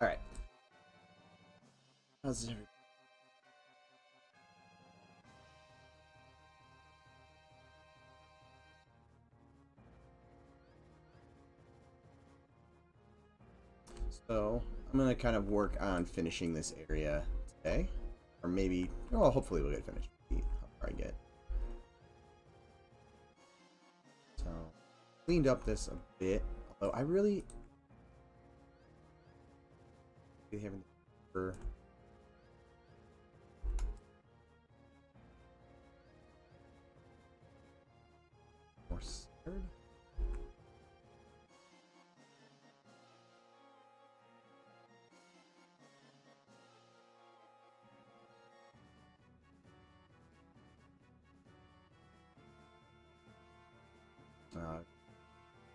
Alright. How's everything? So, I'm going to kind of work on finishing this area today. Or maybe, well, hopefully we'll get finished. How far I get. So, cleaned up this a bit. Although I really haven't more centered.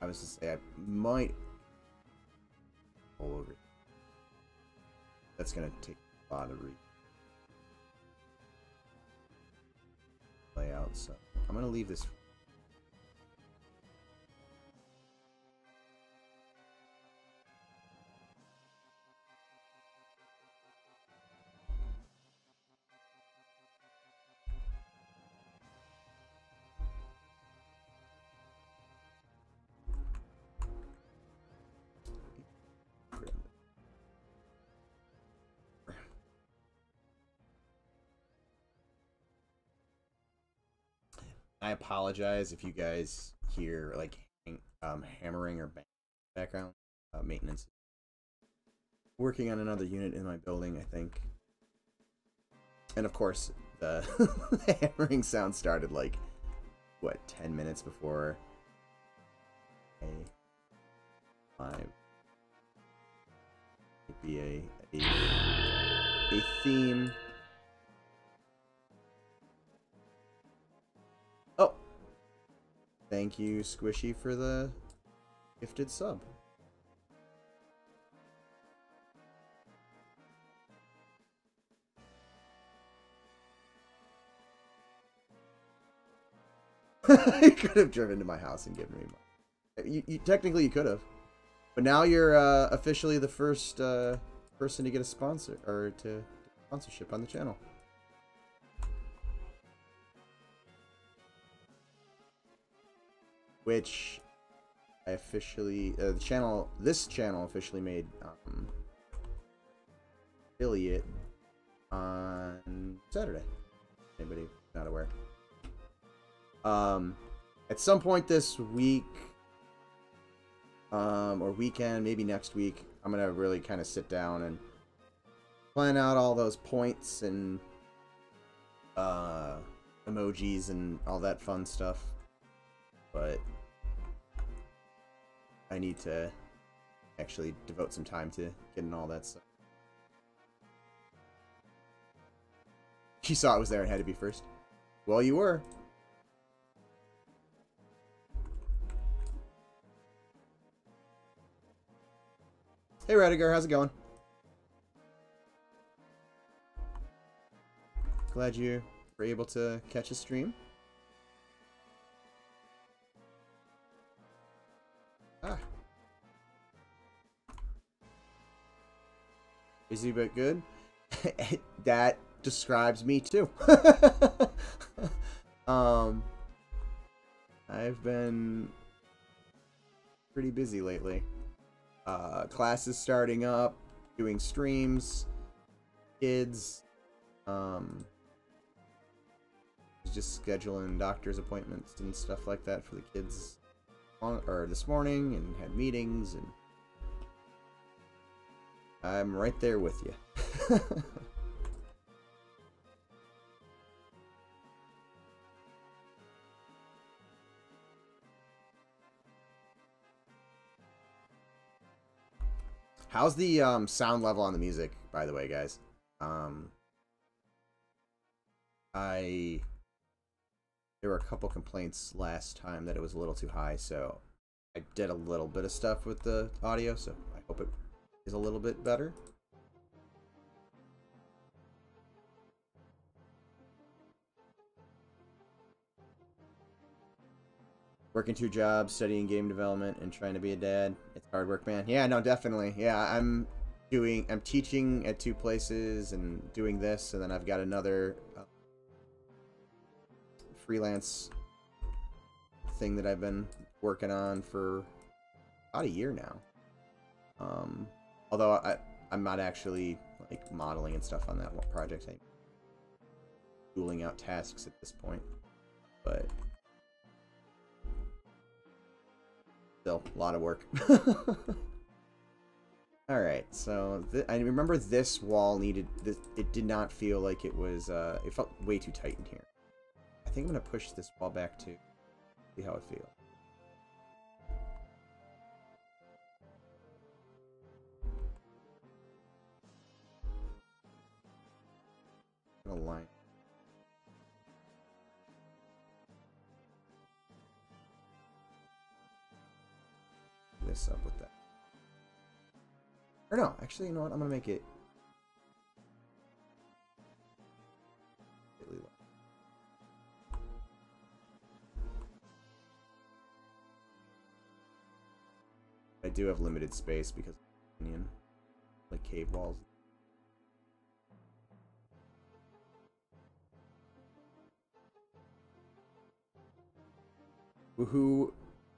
I was to say I might pull over. That's gonna take a lot of layout, so I'm gonna leave this. I apologize if you guys hear like hammering or background maintenance. Working on another unit in my building, I think. And of course, the hammering sound started like, what, 10 minutes before be a theme. Oh, thank you, Squishy, for the gifted sub. You could have driven to my house and given me money. You technically you could have, but now you're officially the first person to get a sponsor or to sponsorship on the channel. Which I officially this channel officially made affiliate on Saturday. Anybody not aware? At some point this week, or weekend, maybe next week, I'm gonna really kind of sit down and plan out all those points and emojis and all that fun stuff. But I need to actually devote some time to getting all that stuff. She saw it was there and had to be first. Well, you were. Hey Rediger, how's it going? Glad you were able to catch a stream. Ah. Busy but good. That describes me too. I've been pretty busy lately. Classes starting up, doing streams, kids, just scheduling doctor's appointments and stuff like that for the kids this morning, and had meetings, and I'm right there with you. How's the sound level on the music, by the way, guys? There were a couple complaints last time that it was a little too high, so I did a little bit of stuff with the audio, so I hope it is a little bit better. Working 2 jobs, studying game development, and trying to be a dad. It's hard work, man. Yeah, no, definitely. Yeah, I'm teaching at 2 places and doing this, and then I've got another freelance thing that I've been working on for about a year now. Although I'm not actually like modeling and stuff on that project. I'm tooling out tasks at this point, but still a lot of work. All right, so I remember this wall needed this. It did not feel like it was. It felt way too tight in here. I think I'm gonna push this wall back too. See how it feels. A line. This up with that. Or no, actually, you know what? I'm gonna make it. I do have limited space because of onion, like cave walls. Woohoo!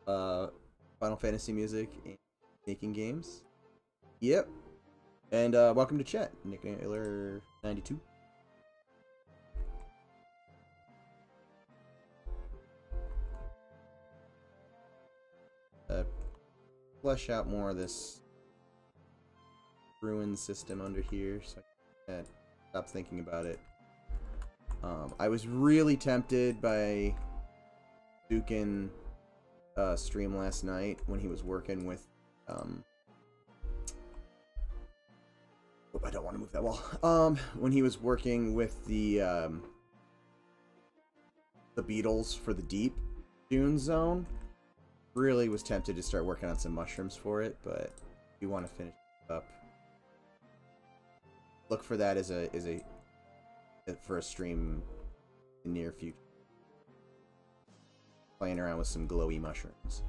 Final Fantasy music and making games. Yep. And welcome to chat, Nick Naylor 92. Flesh out more of this ruin system under here, so I can stop thinking about it. I was really tempted by Dukin stream last night when he was working with I don't want to move that wall. When he was working with the Beatles for the Deep Dune Zone, really was tempted to start working on some mushrooms for it, but you want to finish it up. Look for that as a for a stream in the near future. Playing around with some glowy mushrooms.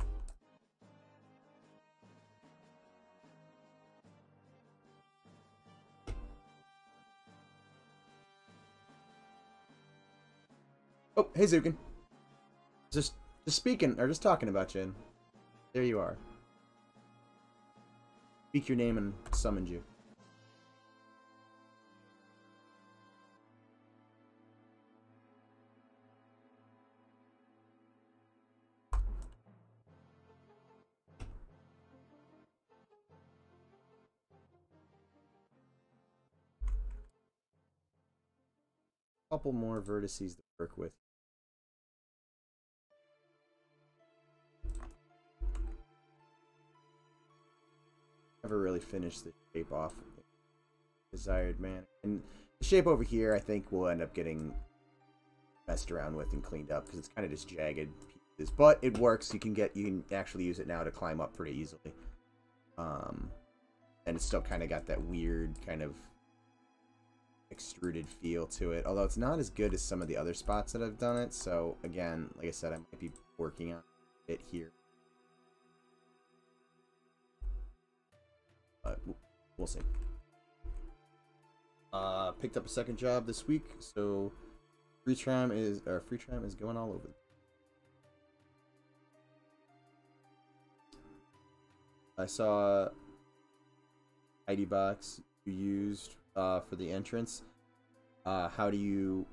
Oh, hey Zukin. Just speaking, or just talking about you. There you are. Speak your name and summoned you. Couple more vertices to work with. Never really finished the shape off in the desired manner. And the shape over here, I think, will end up getting messed around with and cleaned up because it's kind of just jagged pieces. But it works. You can actually use it now to climb up pretty easily. And it's still kind of got that weird kind of extruded feel to it, although it's not as good as some of the other spots that I've done it. So again, like I said, I might be working on it here, but we'll see. Picked up a second job this week, so free time is going all over. I saw ID box you used for the entrance. How do you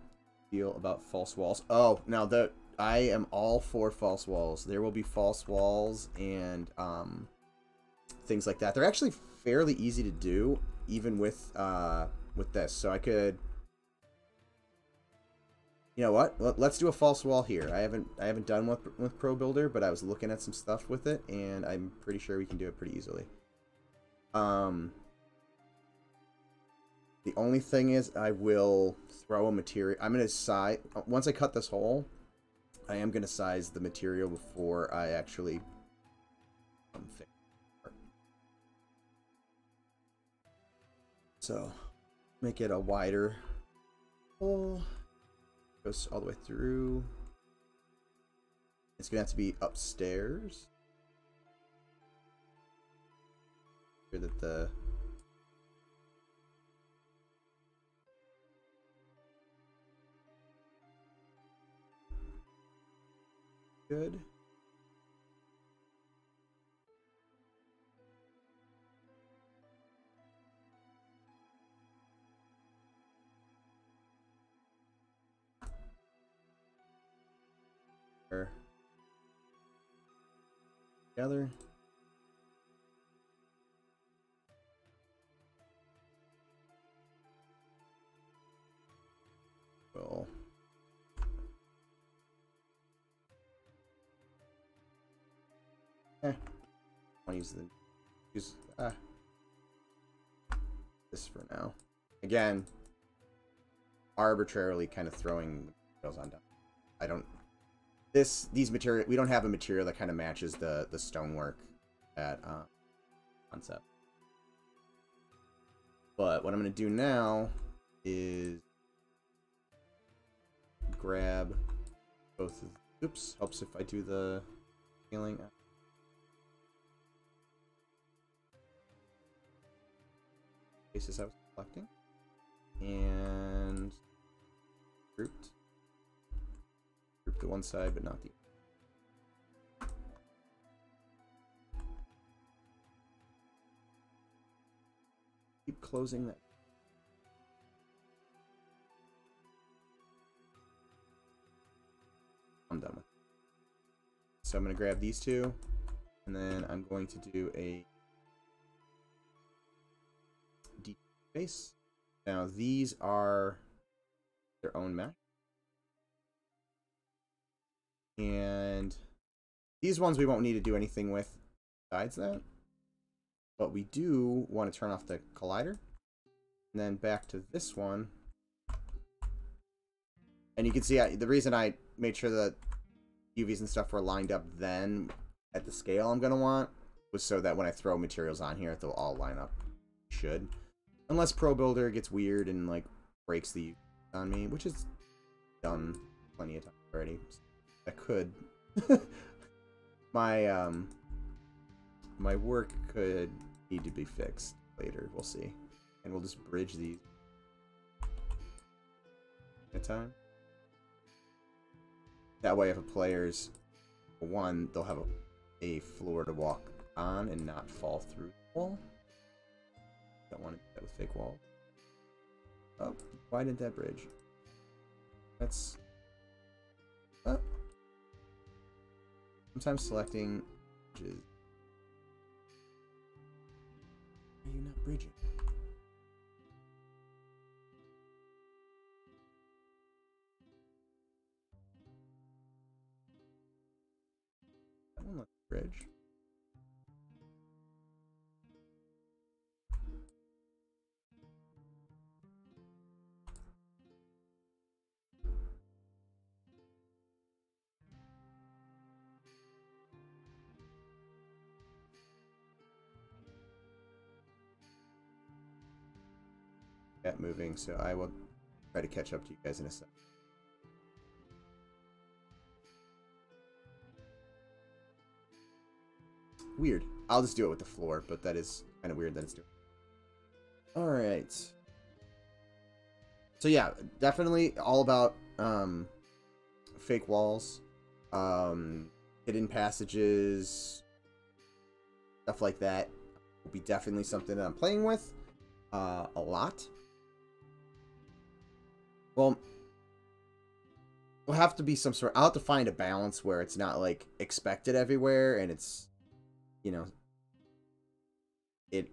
feel about false walls? Oh, now that I am all for false walls. There will be false walls and things like that. They're actually fairly easy to do, even with this. So I could, you know what? Let's do a false wall here. I haven't done with Pro Builder, but I was looking at some stuff with it, and I'm pretty sure we can do it pretty easily. The only thing is I will throw a material. I'm going to size... Once I cut this hole, I am going to size the material before I actually fix it. So, make it a wider hole. Goes all the way through. It's going to have to be upstairs. Sure that the good. Together. Well, I'll use this for now. Again, arbitrarily kind of throwing materials on down. I don't. These material, we don't have a material that kind of matches the stonework at concept. But what I'm going to do now is grab both of. Oops, helps if I do the healing. Places I was collecting and grouped to one side, but not the. Keep closing that. I'm done with it. So I'm going to grab these two, and then I'm going to do a deep space. Now these are their own mesh. And these ones we won't need to do anything with besides that. But we do want to turn off the collider. And then back to this one. And you can see the reason I made sure that UVs and stuff were lined up then at the scale I'm going to want was so that when I throw materials on here, they'll all line up. Should. Unless Pro Builder gets weird and like breaks the UV on me, which is done plenty of times already. I could. My my work could need to be fixed later. We'll see, and we'll just bridge these at a time. That way, if a player's one, they'll have a floor to walk on and not fall through the wall. Don't want to do that with fake walls. Oh, why didn't that bridge? That's. Sometimes selecting bridges. Why are you not bridging? That one lets bridge. Moving, so I will try to catch up to you guys in a sec. Weird. I'll just do it with the floor, but that is kind of weird that it's doing. Alright. So yeah, definitely all about fake walls, hidden passages, stuff like that will be definitely something that I'm playing with a lot. Well, we'll have to be some sort. I'll have to find a balance where it's not like expected everywhere, and it's, you know, it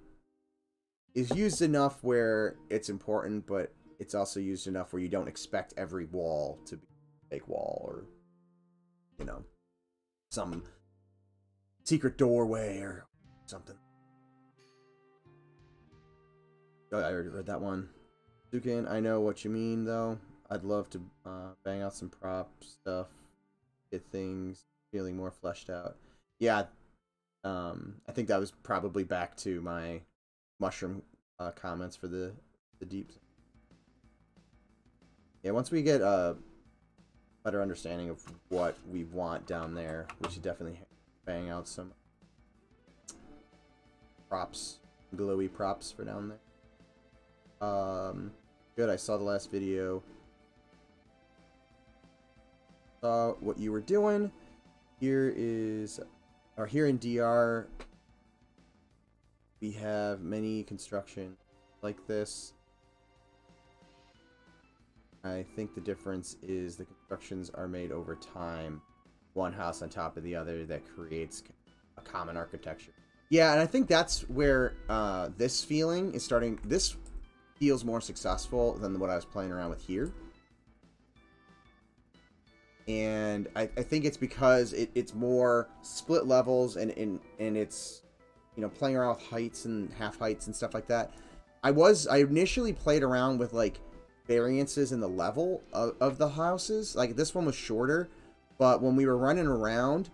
is used enough where it's important, but it's also used enough where you don't expect every wall to be a fake wall or, you know, some secret doorway or something. Oh, I already read that one. Dukin, I know what you mean, though. I'd love to bang out some prop stuff, get things feeling more fleshed out. Yeah, I think that was probably back to my mushroom comments for the deeps. Yeah, once we get a better understanding of what we want down there, we should definitely bang out some props, glowy props for down there. Good, I saw the last video. Saw what you were doing. here is, or here in DR, we have many construction like this. I think the difference is the constructions are made over time, one house on top of the other, that creates a common architecture. Yeah, and I think that's where this feeling is starting. This feels more successful than what I was playing around with here. And I think it's because it's more split levels and it's, you know, playing around with heights and half heights and stuff like that. I initially played around with like variances in the level of the houses. Like this one was shorter, but when we were running around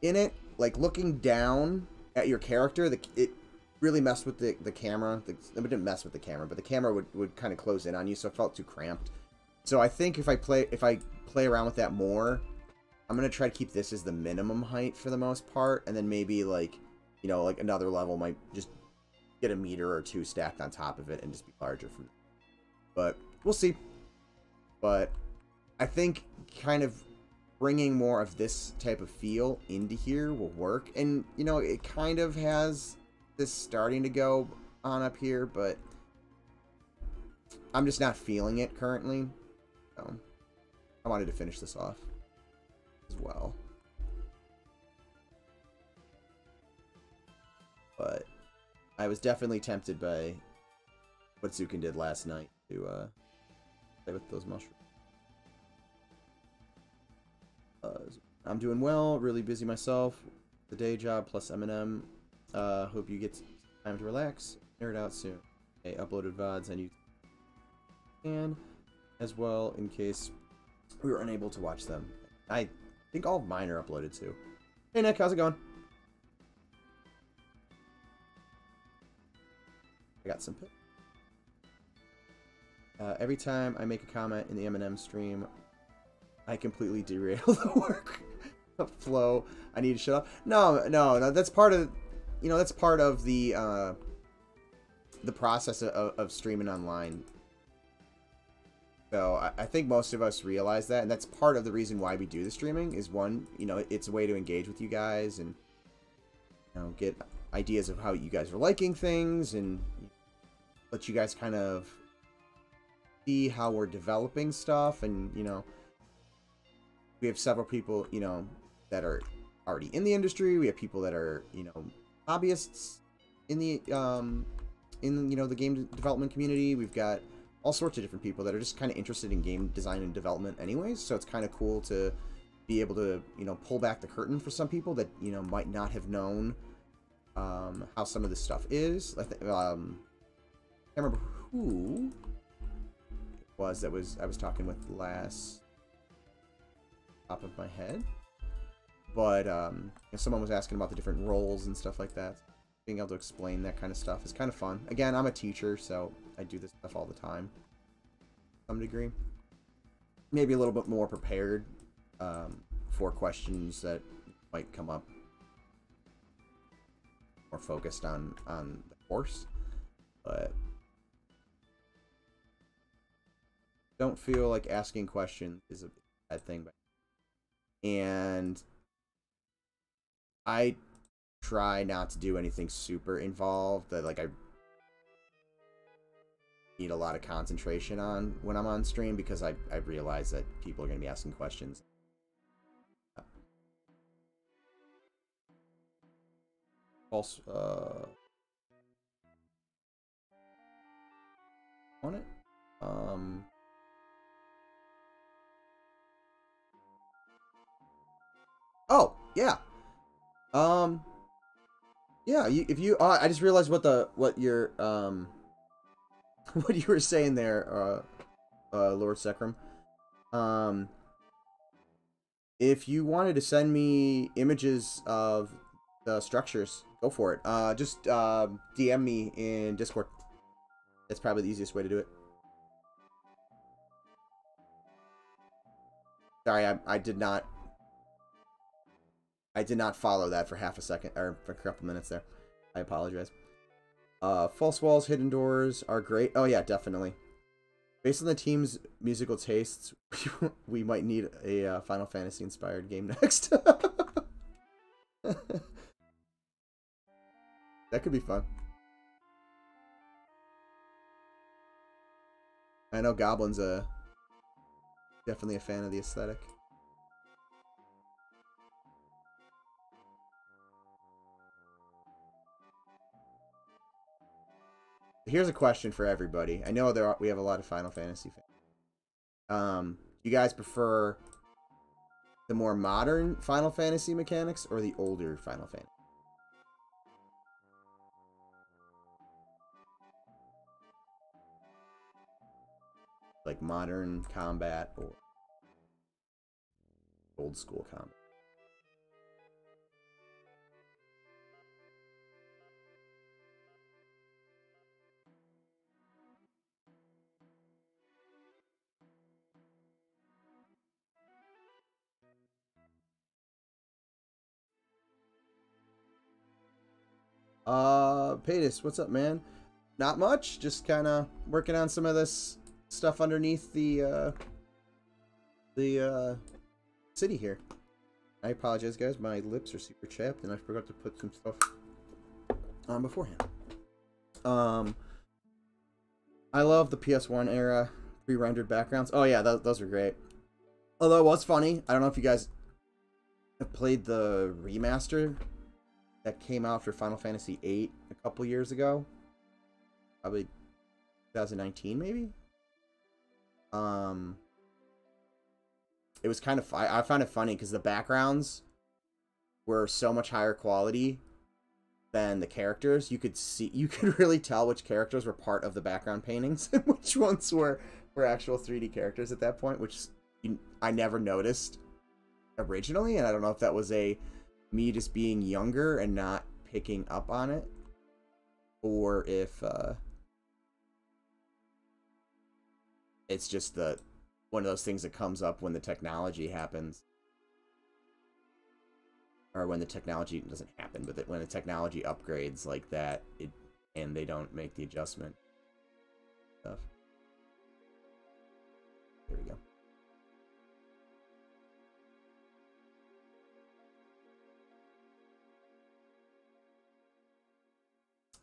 in it, like looking down at your character, it really messed with the camera. It didn't mess with the camera, but the camera would kind of close in on you, so it felt too cramped. So I think if I play around with that more, I'm gonna try to keep this as the minimum height for the most part, and then maybe like, you know, like another level might just get a meter or two stacked on top of it and just be larger from there. But we'll see. But I think kind of bringing more of this type of feel into here will work. And, you know, it kind of has this starting to go on up here, but I'm just not feeling it currently. So I wanted to finish this off as well. But I was definitely tempted by what Zukin did last night to play with those mushrooms. I'm doing well, really busy myself. The day job plus M&M. Hope you get time to relax. Nerd out soon. I uploaded VODs on YouTube and as well in case we were unable to watch them. I think all of mine are uploaded too. Hey Nick, how's it going? I got some pics. Every time I make a comment in the M&M stream, I completely derail the work flow. I need to shut up. No. That's part of, you know, that's part of the process of streaming online. So I think most of us realize that, and that's part of the reason why we do the streaming. Is one, you know, it's a way to engage with you guys and, you know, get ideas of how you guys are liking things and let you guys kind of see how we're developing stuff. And, you know, we have several people, you know, that are already in the industry. We have people that are, you know, hobbyists in the you know, the game development community. We've got all sorts of different people that are just kind of interested in game design and development anyways. So it's kind of cool to be able to, you know, pull back the curtain for some people that, you know, might not have known how some of this stuff is. I can't remember who it was that I was talking with last, top of my head, but someone was asking about the different roles and stuff like that. Being able to explain that kind of stuff is kind of fun. Again, I'm a teacher, so I do this stuff all the time to some degree. Maybe a little bit more prepared for questions that might come up, more focused on the course, but don't feel like asking questions is a bad thing. And I try not to do anything super involved that like I need a lot of concentration on when I'm on stream, because I realize that people are going to be asking questions. False on it. Oh, yeah. Yeah, if you I just realized what your what you were saying there, Lord Sekram. If you wanted to send me images of the structures, go for it. Just DM me in Discord. That's probably the easiest way to do it. Sorry, I did not follow that for half a second, or for a couple minutes there. I apologize. False walls, hidden doors are great. Oh yeah, definitely. Based on the team's musical tastes, we might need a Final Fantasy inspired game next. That could be fun. I know Goblin's definitely a fan of the aesthetic. Here's a question for everybody. I know we have a lot of Final Fantasy fans. You guys prefer the more modern Final Fantasy mechanics or the older Final Fantasy? Like modern combat or old school combat? Paytas, what's up, man? Not much, just kind of working on some of this stuff underneath the city here. I apologize, guys. My lips are super chapped, and I forgot to put some stuff on beforehand. I love the PS1 era pre-rendered backgrounds. Oh yeah, those are great. Although it was funny. I don't know if you guys have played the remaster that came out for Final Fantasy VIII a couple years ago. Probably 2019, maybe. It was kind of I found it funny because the backgrounds were so much higher quality than the characters. You could really tell which characters were part of the background paintings and which ones were actual 3D characters at that point, which I never noticed originally, and I don't know if that was me just being younger and not picking up on it, or if it's just one of those things that comes up when the technology happens, or when the technology doesn't happen, but when the technology upgrades like that, and they don't make the adjustment stuff. Here we go.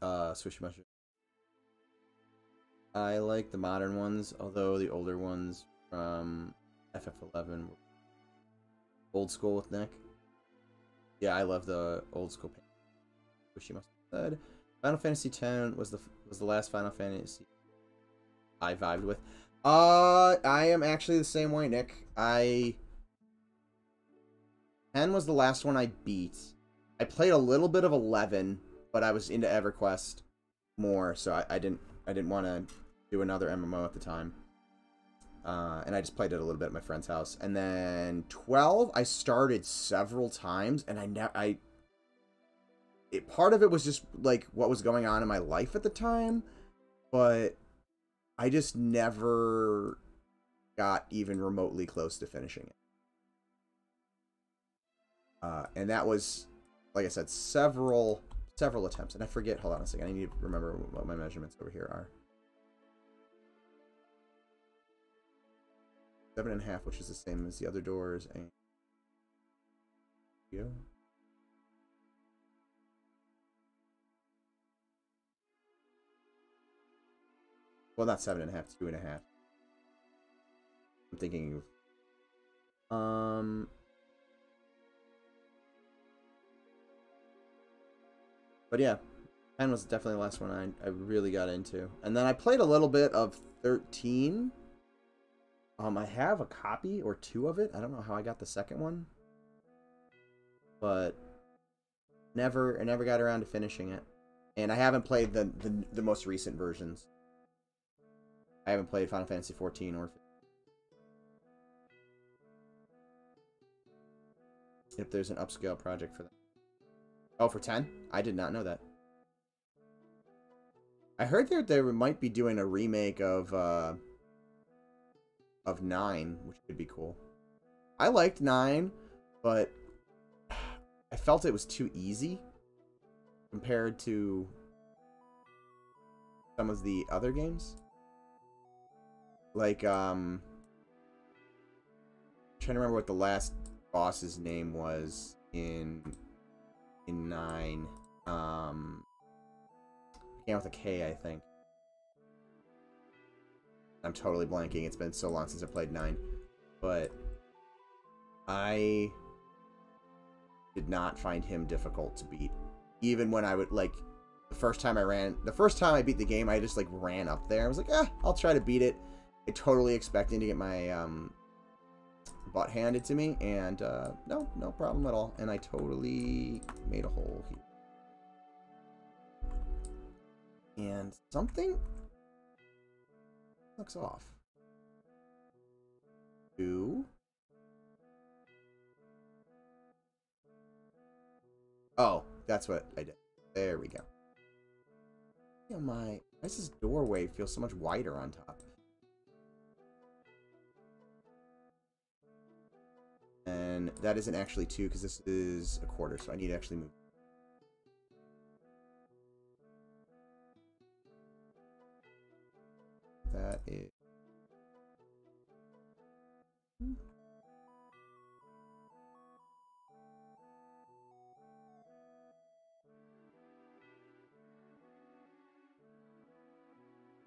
Swishy mushroom. I like the modern ones, although the older ones from FF11 were old school with Nick. Yeah, I love the old school paint. Swishy must have said. Final Fantasy X was the last Final Fantasy I vibed with. I am actually the same way, Nick. 10 was the last one I beat. I played a little bit of 11, but I was into EverQuest more, so I didn't want to do another MMO at the time. And I just played it a little bit at my friend's house. And then 12, I started several times, and part of it was just like what was going on in my life at the time, but I just never got even remotely close to finishing it. And that was, like I said, several attempts. And I forget, hold on a second, I need to remember what my measurements over here are. 7.5, which is the same as the other doors, and yeah. Well, not 7.5, 2.5. I'm thinking but yeah, 10 was definitely the last one I really got into. And then I played a little bit of 13. I have a copy or two of it. I don't know how I got the second one, but I never got around to finishing it. And I haven't played the most recent versions. I haven't played Final Fantasy 14 or 15. If there's an upscale project for that. Oh, for 10? I did not know that. I heard they might be doing a remake of 9, which could be cool. I liked 9, but I felt it was too easy compared to some of the other games. Like, I'm trying to remember what the last boss's name was in in 9. Began with a K, I think. I'm totally blanking. It's been so long since I played 9. But I did not find him difficult to beat. Even when I would, like, the first time I beat the game, I just, like, ran up there. I was like, I'll try to beat it. I totally expecting to get my, butt handed to me, and, no problem at all. And I totally made a hole here. And something looks off. 2. Oh, that's what I did. There we go. Yeah, why does this doorway feel so much wider on top? And that isn't actually 2 because this is a quarter, so I need to actually move. That is...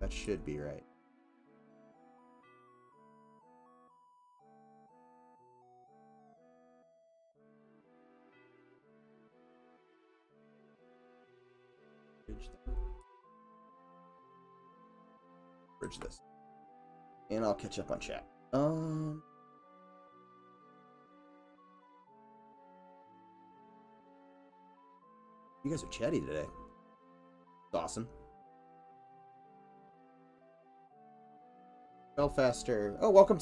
That should be right. Bridge this. And I'll catch up on chat. You guys are chatty today. It's awesome. Belfaster. Oh, welcome.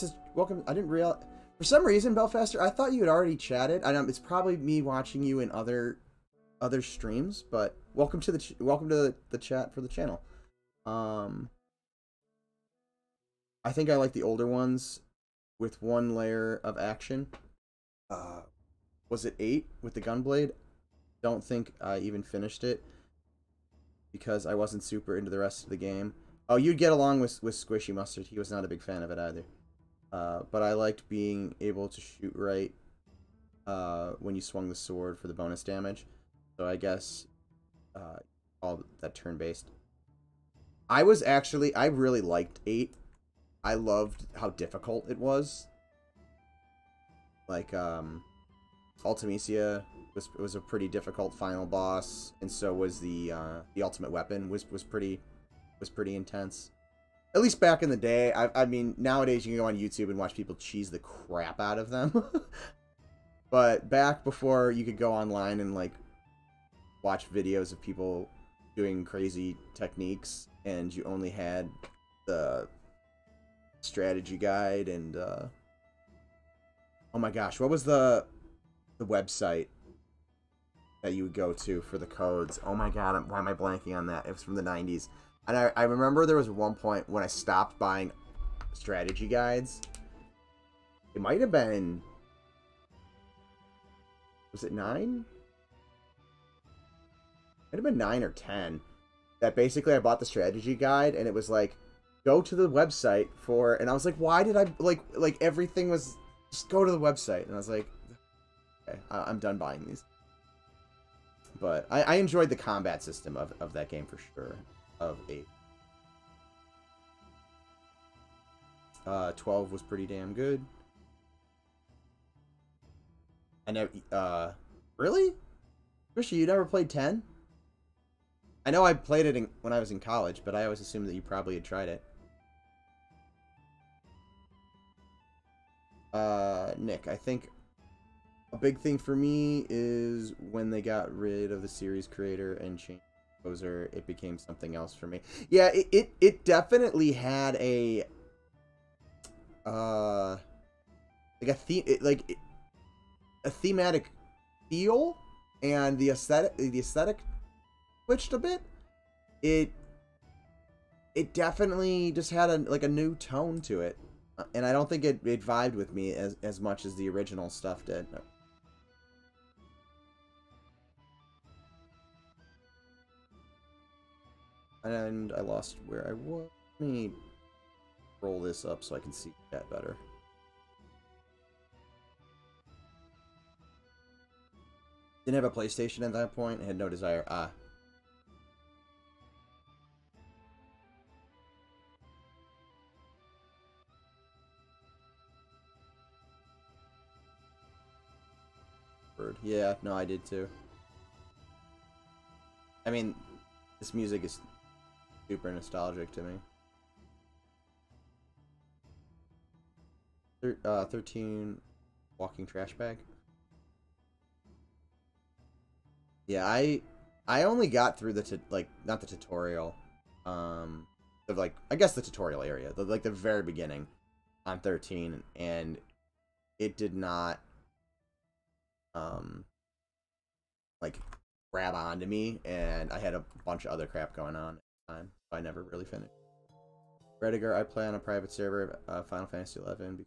I didn't realize. For some reason, Belfaster, I thought you had already chatted. I know it's probably me watching you in other streams, but welcome to the chat for the channel. I think I like the older ones with 1 layer of action. Was it 8 with the gunblade? Don't think I even finished it because I wasn't super into the rest of the game. Oh, you'd get along with Squishy Mustard. He was not a big fan of it either. But I liked being able to shoot right when you swung the sword for the bonus damage. So I guess all that turn-based. I really liked 8. I loved how difficult it was. Like, Ultimisia was a pretty difficult final boss, and so was the ultimate weapon was pretty intense. At least back in the day. I mean, nowadays you can go on YouTube and watch people cheese the crap out of them. But back before you could go online and, like, watch videos of people doing crazy techniques, and you only had the strategy guide and oh my gosh, what was the website that you would go to for the codes? Oh my god, why am I blanking on that? It was from the 90s. And I remember there was one point when I stopped buying strategy guides. It might have been... Was it 9? Might have been 9 or 10. That basically I bought the strategy guide, and it was like, go to the website for... And I was like, why did I... Like everything was... Just go to the website. And I was like, okay, I'm done buying these. But I enjoyed the combat system of that game for sure. Of 8. 12 was pretty damn good. I never... Really? Krisha, you never played 10? I know I played it when I was in college, but I always assumed that you probably had tried it. Nick, I think a big thing for me is when they got rid of the series creator and changed the composer, it became something else for me. Yeah, it definitely had a like a theme, a thematic feel, and the aesthetic switched a bit. It definitely just had a new tone to it. And I don't think it vibed with me as much as the original stuff did. And I lost where I was. Let me roll this up so I can see that better. Didn't have a PlayStation at that point. I had no desire. Ah. Word. Yeah, no, I did too. I mean, this music is super nostalgic to me. 13 walking trash bag. Yeah, I only got through the like not the tutorial, like I guess the tutorial area, like the very beginning on 13, and it did not like grab onto me, and I had a bunch of other crap going on at the time, so I never really finished. Rediger, I play on a private server, Final Fantasy 11,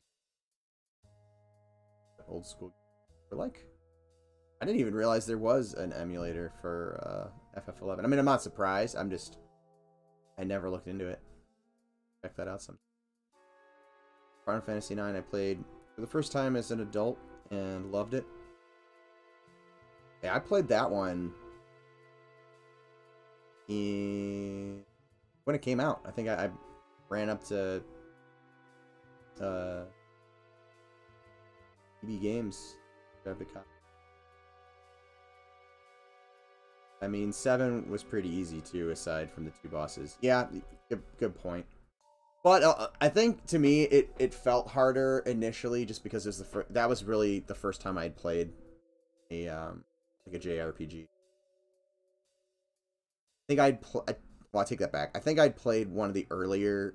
old school. For like, I didn't even realize there was an emulator for FF11. I mean, I'm not surprised. I never looked into it. Check that out sometime. Final Fantasy 9, I played for the first time as an adult and loved it. Yeah, I played that one when it came out. I think I ran up to EB Games, grabbed a copy. I mean, 7 was pretty easy too, aside from the 2 bosses. Yeah, good point. But I think to me it felt harder initially, just because it was that was really the first time I had played a like a JRPG. I think well, I take that back. I think I'd played one of the earlier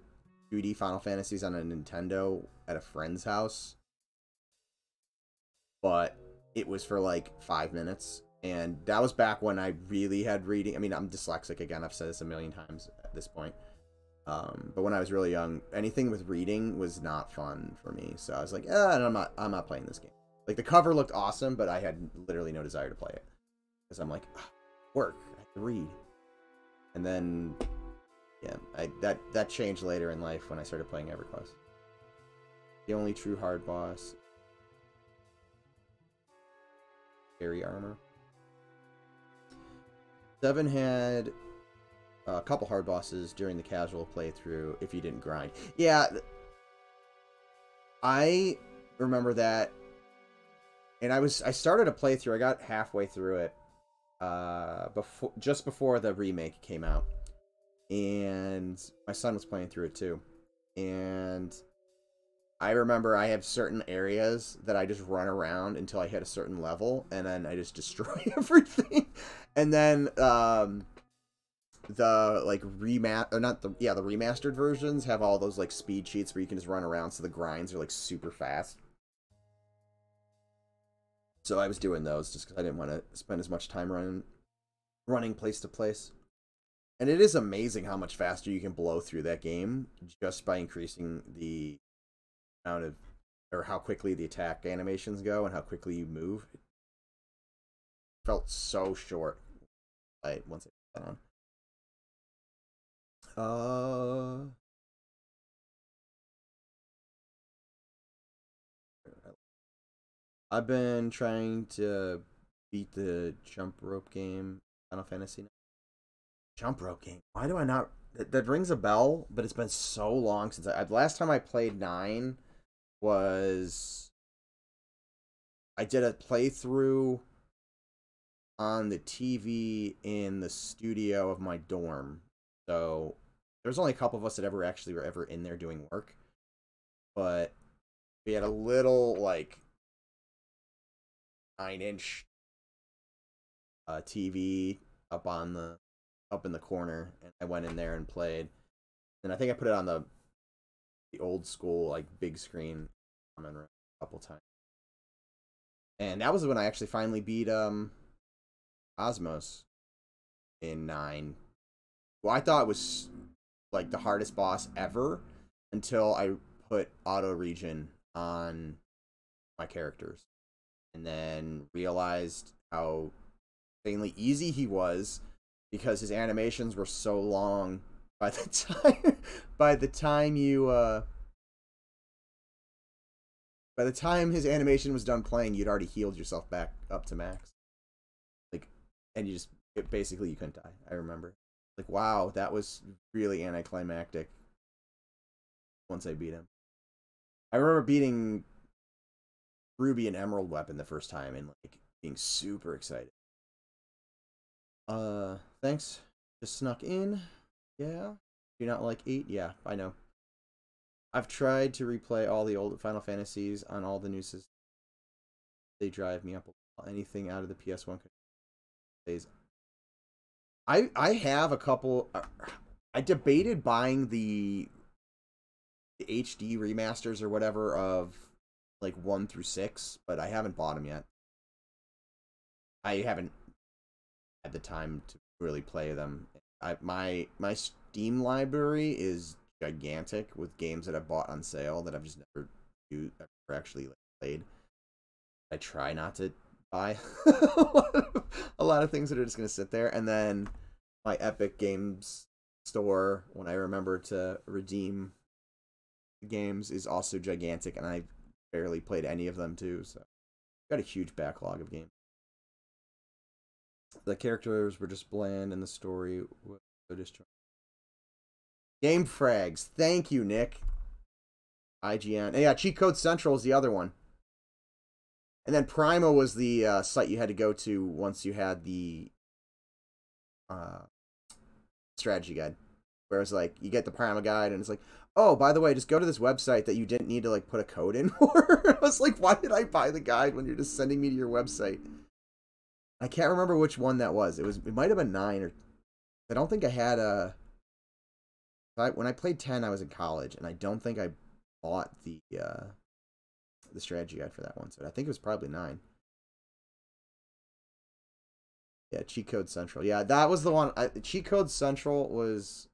2D Final Fantasies on a Nintendo at a friend's house, but it was for like 5 minutes. And that was back when I really had reading. I mean, I'm dyslexic again. I've said this a million times at this point. But when I was really young, anything with reading was not fun for me. So I was like, I'm not playing this game. Like, the cover looked awesome, but I had literally no desire to play it. Because I'm like, work, I have to read. And then, yeah, that changed later in life when I started playing EverQuest. The only true hard boss. Fairy armor. 7 had a couple hard bosses during the casual playthrough if you didn't grind. Yeah, I remember that, and I started a playthrough. I got halfway through it just before the remake came out, and my son was playing through it too. And I remember I have certain areas that I just run around until I hit a certain level, and then I just destroy everything. And then the like the remastered versions have all those like speed cheats where you can just run around, so the grinds are like super fast. So I was doing those just because I didn't want to spend as much time running place to place. And it is amazing how much faster you can blow through that game just by increasing the amount of, or how quickly the attack animations go and how quickly you move. It felt so short once I put that on. I've been trying to beat the jump rope game, Final Fantasy. Jump rope game. Why do I not? That rings a bell, but it's been so long since last time I played 9 was I did a playthrough on the TV in the studio of my dorm. So there's only a couple of us that were ever in there doing work, but we had a little like 9-inch TV up in the corner, and I went in there and played. And I think I put it on the old school like big screen common room a couple times. And that was when I actually finally beat Osmos in 9. Well, I thought it was like the hardest boss ever until I put auto regen on my characters, and then realized how insanely easy he was because his animations were so long. By the time his animation was done playing, you'd already healed yourself back up to max. and basically you couldn't die. I remember, like, wow, that was really anticlimactic. Once I beat him, I remember beating Ruby and Emerald Weapon the first time and like being super excited. Thanks. Just snuck in. Yeah. Do you not like 8? Yeah, I know. I've tried to replay all the old Final Fantasies on all the new systems. They drive me up. Anything out of the PS1 days. I have a couple. I debated buying the HD remasters or whatever of like 1 through 6, but I haven't bought them yet. I haven't had the time to really play them. My Steam library is gigantic with games that I've bought on sale that I've just never actually played. I try not to buy a lot of things that are just going to sit there, and then my Epic Games store, when I remember to redeem games, is also gigantic, and I barely played any of them too, so got a huge backlog of games. The characters were just bland, and the story was so disjointed. Game Frags, thank you, Nick. IGN, and yeah, Cheat Code Central is the other one. And then Primo was the site you had to go to once you had the strategy guide. Where it's like, you get the Primo guide, and it's like, oh, by the way, just go to this website that you didn't need to like put a code in for. I was like, why did I buy the guide when you're just sending me to your website? I can't remember which one that was. It might have been 9, or I don't think I had a. When I played 10, I was in college, and I don't think I bought the strategy guide for that one. So I think it was probably 9. Yeah, Cheat Code Central. Yeah, that was the one. Cheat Code Central was,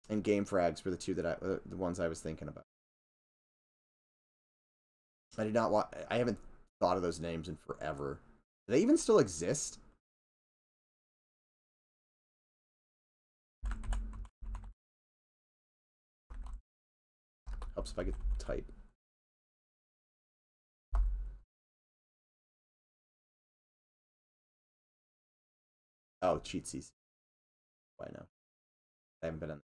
and Game Frags were the two that the ones I was thinking about. I did not want. I haven't thought of those names in forever. Do they even still exist? Helps if I could type. Oh, Cheat CC. Why no? I haven't been on.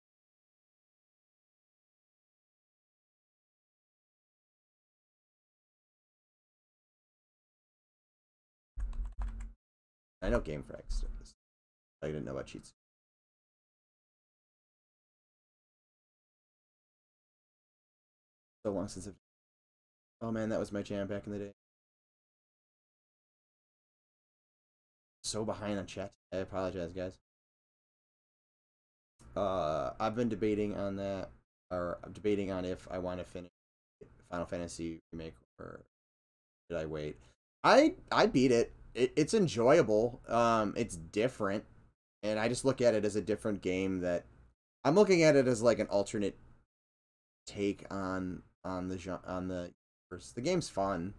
I know Game Frags. I didn't know about Cheats. So long since I've. Oh man, that was my jam back in the day. So behind on chat. I apologize, guys. I've been debating on that, or I'm debating on if I want to finish Final Fantasy Remake or should I wait. I beat it. It's enjoyable. It's different, and I just look at it as a different game. That I'm looking at it as like an alternate take on the universe. The game's fun.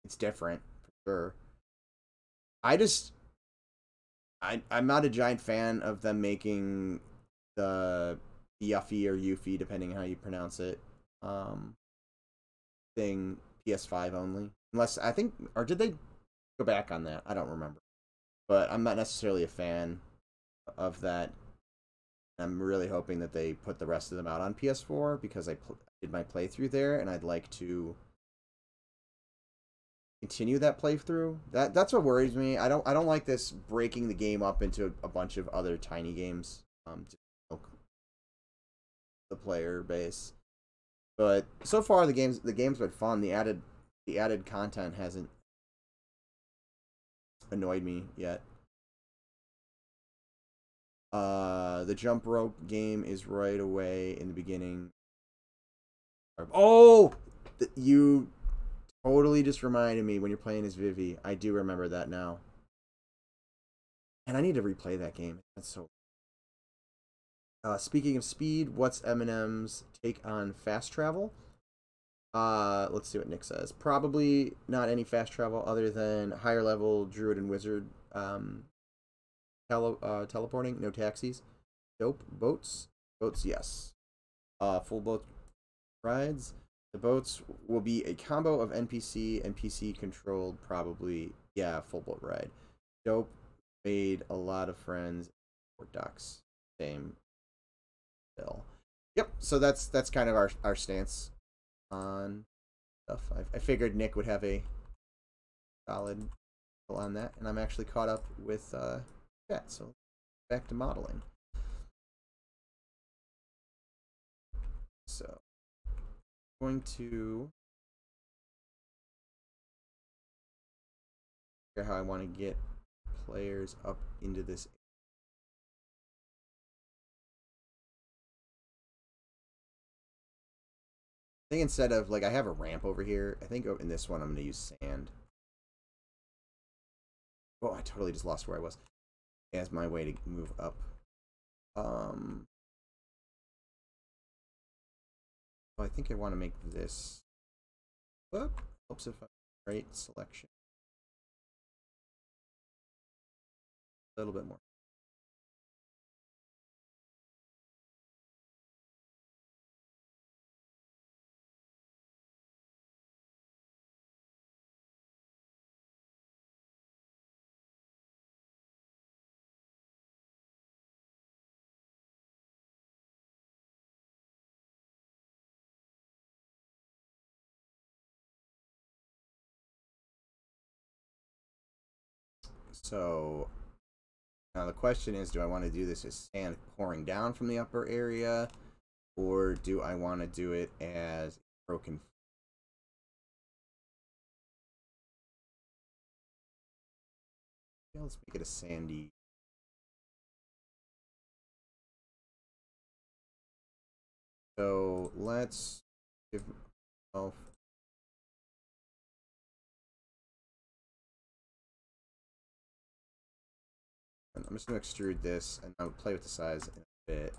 It's different for sure. I'm not a giant fan of them making the Yuffie or Yuffie, depending on how you pronounce it, thing PS5 only. Unless, I think, or did they go back on that? I don't remember. But I'm not necessarily a fan of that. I'm really hoping that they put the rest of them out on PS4 because I did my playthrough there, and I'd like to continue that playthrough. That's what worries me. I don't like this breaking the game up into a bunch of other tiny games to milk the player base. But so far the game's been fun. The added content hasn't annoyed me yet. The jump rope game is right away in the beginning. Oh, you totally just reminded me when you're playing as Vivi. I do remember that now. And I need to replay that game. That's so. Speaking of speed, what's Eminem's take on fast travel? Let's see what Nick says. Probably not any fast travel other than higher level druid and wizard teleporting. No taxis. Dope. Boats. Boats, yes. Full boat rides. The boats will be a combo of NPC and PC controlled, probably. Yeah, full boat ride. Dope. Made a lot of friends. Or ducks. Same. Bill. Yep. So that's kind of our stance on stuff. I figured Nick would have a solid on that, and I'm actually caught up with chat. So back to modeling. So I'm going to figure out how I want to get players up into this. I think instead of, like, I have a ramp over here, I think in this one I'm going to use sand. Oh, I totally just lost where I was. As my way to move up. Oh, I think I want to make this. Whoop. Helps if I right selection. A little bit more. So now the question is, do I want to do this as sand pouring down from the upper area, or do I want to do it as broken? Yeah, let's make it a sandy. So let's give myself. I'm just going to extrude this, and I'll play with the size in a bit.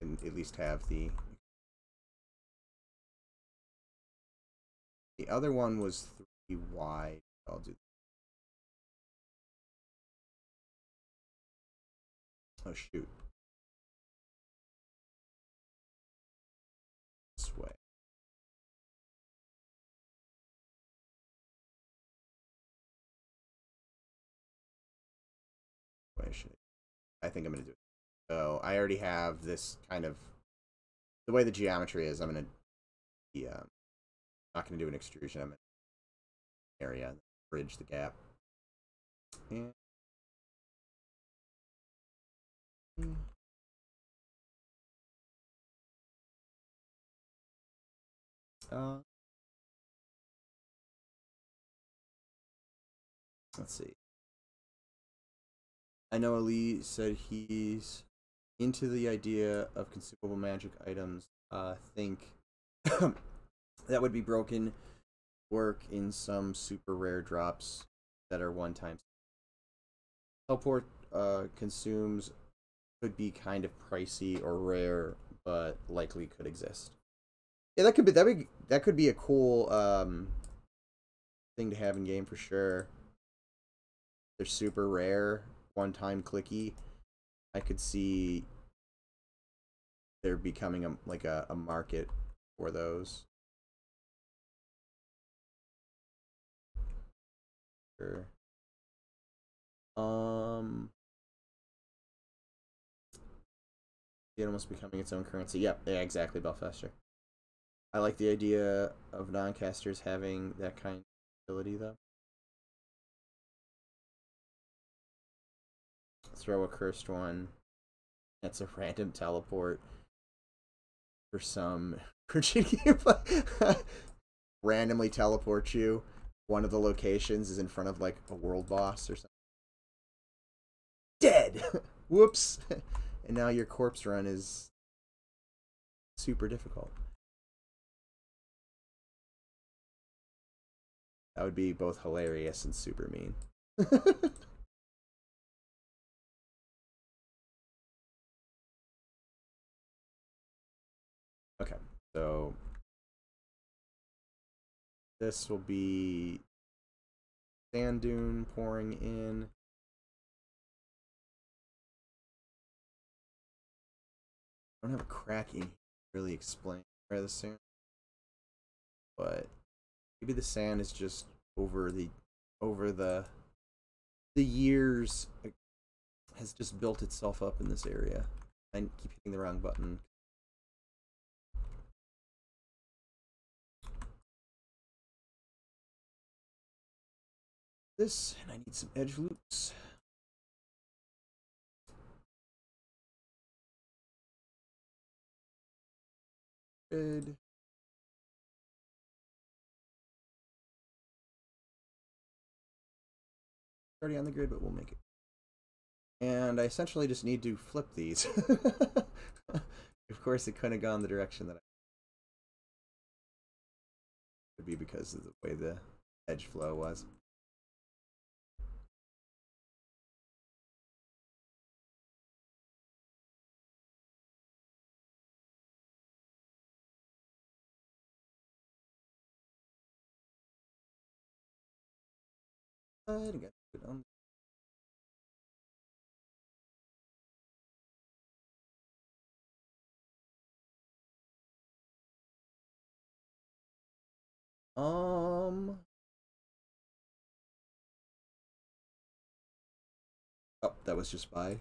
And at least have the other one was 3 wide. I'll do. Oh shoot. This way. I think I'm going to do it. So I already have this kind of, the way the geometry is, I'm going to be not going to do an extrusion. I'm going to area, bridge the gap. And let's see. I know Ali said he's into the idea of consumable magic items. Think that would be broken work in some super rare drops that are one-time. Teleport consumes could be kind of pricey or rare, but likely could exist. Yeah, that could be a cool thing to have in game for sure. They're super rare, one-time clicky. I could see there becoming a market for those. Sure. It almost becoming its own currency. Yep, yeah, exactly, Belfester. I like the idea of non-casters having that kind of ability, though. Throw a cursed one. That's a random teleport for some Virginia. Randomly teleport you. One of the locations is in front of like a world boss or something. Dead. Whoops. And now your corpse run is super difficult. That would be both hilarious and super mean. Okay, so this will be sand dune pouring in. I don't have a cracking to really explain where the sand, but maybe the sand is just over the years has just built itself up in this area. I keep hitting the wrong button. This, and I need some edge loops. Good. Already on the grid, but we'll make it. And I essentially just need to flip these. Of course, it couldn't have gone the direction that I could be because of the way the edge flow was. I got it on. Oh, that was just by.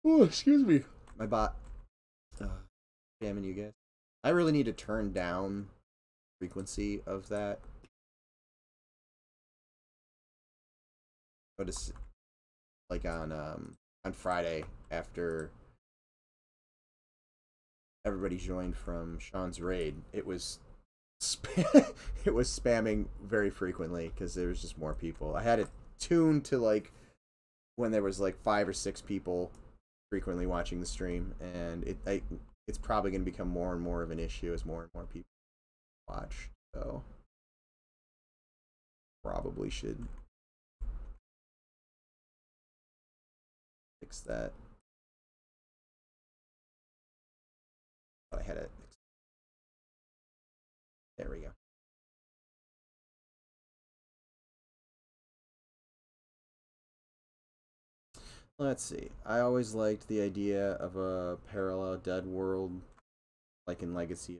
Oh, excuse me. My bot. Jamming you guys. I really need to turn down frequency of that. Notice, like on Friday after everybody joined from Sean's raid, it was it was spamming very frequently because there was just more people. I had it tuned to like when there was like 5 or 6 people frequently watching the stream, and it's probably going to become more and more of an issue as more and more people watch. So probably should fix that. But I had it. There we go. Let's see. I always liked the idea of a parallel dead world, like in Legacy,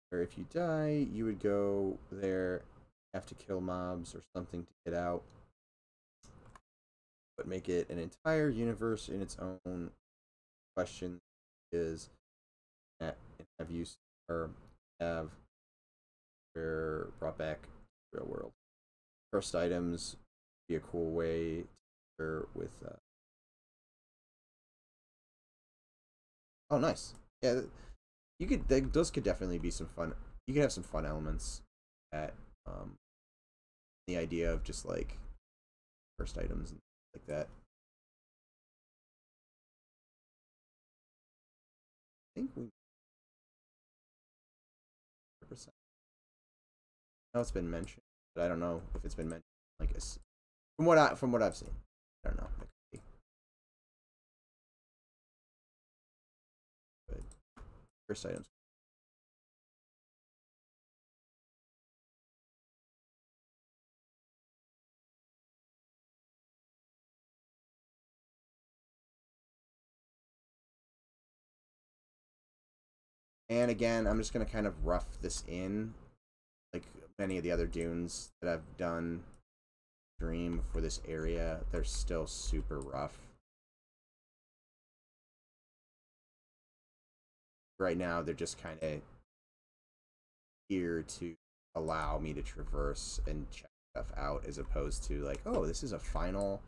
where if you die, you would go there, have to kill mobs or something to get out, but make it an entire universe in its own. Question is, have you or have brought back real world? First items be a cool way to with. Oh, nice. Yeah, you could. Those could definitely be some fun. You could have some fun elements at the idea of just like first items and like that. I think we. I know it's been mentioned, but I don't know if it's been mentioned like from what I've seen. I don't know. But first items. And again, I'm just gonna kind of rough this in, like many of the other dunes that I've done. Dream for this area, they're still super rough. Right now, they're just kind of here to allow me to traverse and check stuff out, as opposed to like, oh, this is a final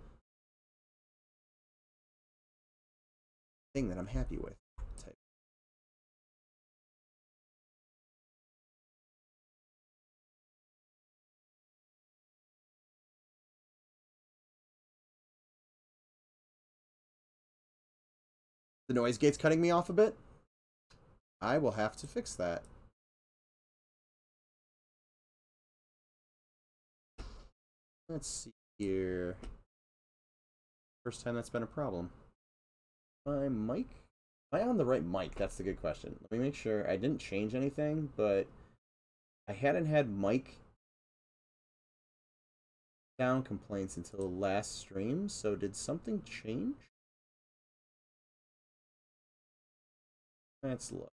thing that I'm happy with. Type. The noise gate's cutting me off a bit. I will have to fix that. Let's see here. First time that's been a problem. My mic? Am I on the right mic? That's the good question. Let me make sure. I didn't change anything, but I hadn't had mic down complaints until last stream, so did something change? Let's look.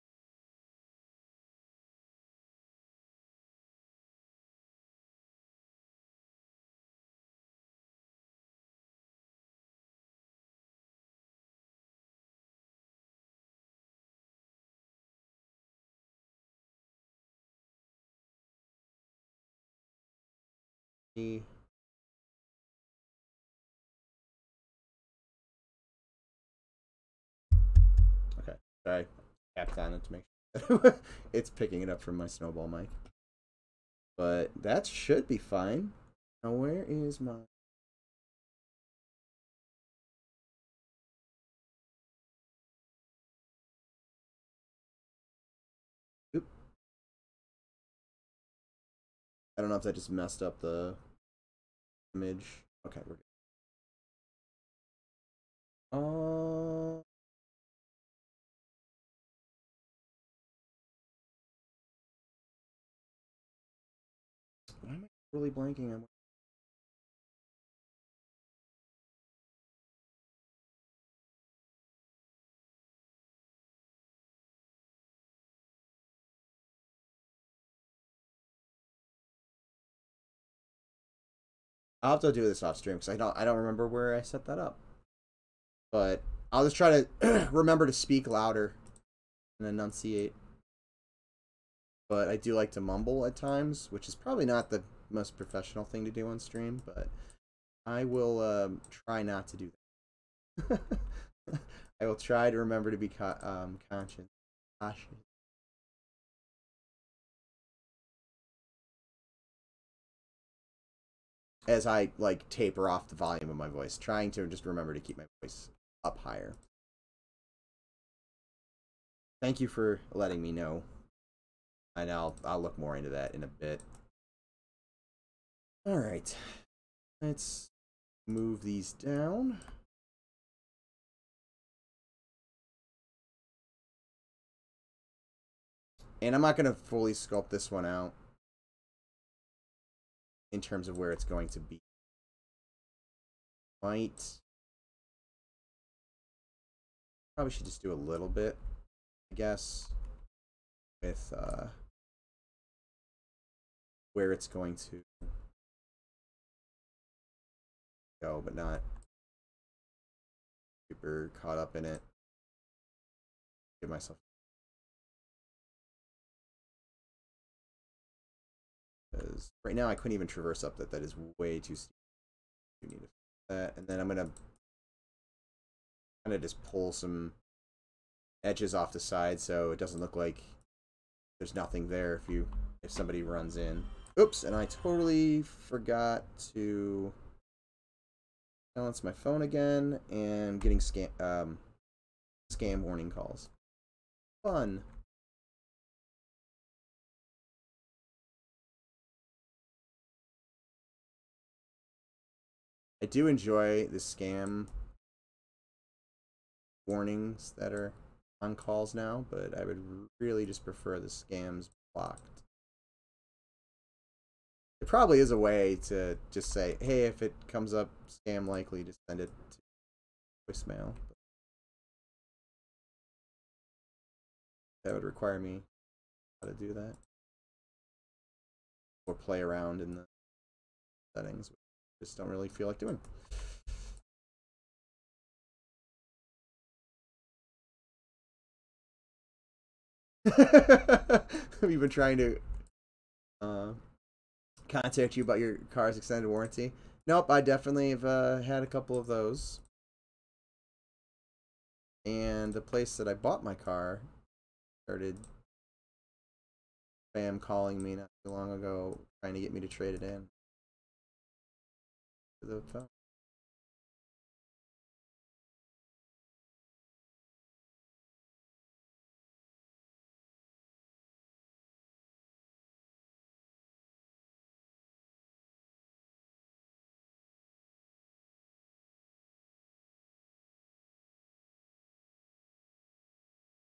Okay, I tapped on it to make sure it's picking it up from my snowball mic. But that should be fine. Now, where is my... Oop. I don't know if that just messed up the image. Okay, we're good. Why am I really blanking on... I'll have to do this off stream because I don't remember where I set that up. But I'll just try to remember to speak louder and enunciate. But I do like to mumble at times, which is probably not the most professional thing to do on stream, but I will try not to do that. I will try to remember to be conscious. As I like taper off the volume of my voice, trying to just remember to keep my voice up higher. Thank you for letting me know. And I'll look more into that in a bit. All right, let's move these down. And I'm not going to fully sculpt this one out in terms of where it's going to be. Probably should just do a little bit, I guess, with where it's going to go, but not super caught up in it. Give myself... Because right now I couldn't even traverse up that. That is way too steep. You need to fix that, and then I'm gonna kind of just pull some edges off the side so it doesn't look like there's nothing there if somebody runs in. Oops, and I totally forgot to silence my phone again and getting scam warning calls. Fun. I do enjoy the scam warnings that are on calls now, but I would really just prefer the scams blocked. It probably is a way to just say, hey, if it comes up scam likely, just send it to voicemail. That would require me how to do that. Or play around in the settings, which I just don't really feel like doing. We've been trying to contact you about your car's extended warranty. Nope, I definitely have had a couple of those. And the place that I bought my car started spam calling me not too long ago, trying to get me to trade it in to the phone.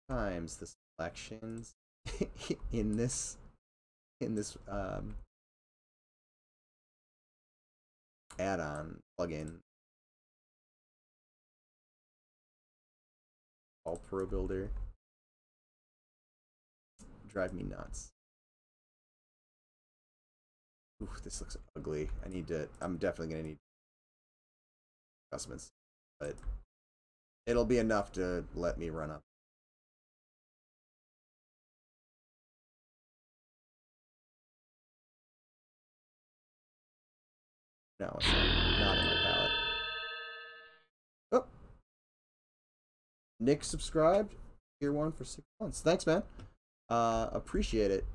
Times the selections in this add-on plugin called Pro Builder drive me nuts. Ooh, this looks ugly. I'm definitely gonna need adjustments, but it'll be enough to let me run up. No, it's not in my palette. Oh, Nick subscribed. Tier 1 for 6 months. Thanks, man. Appreciate it.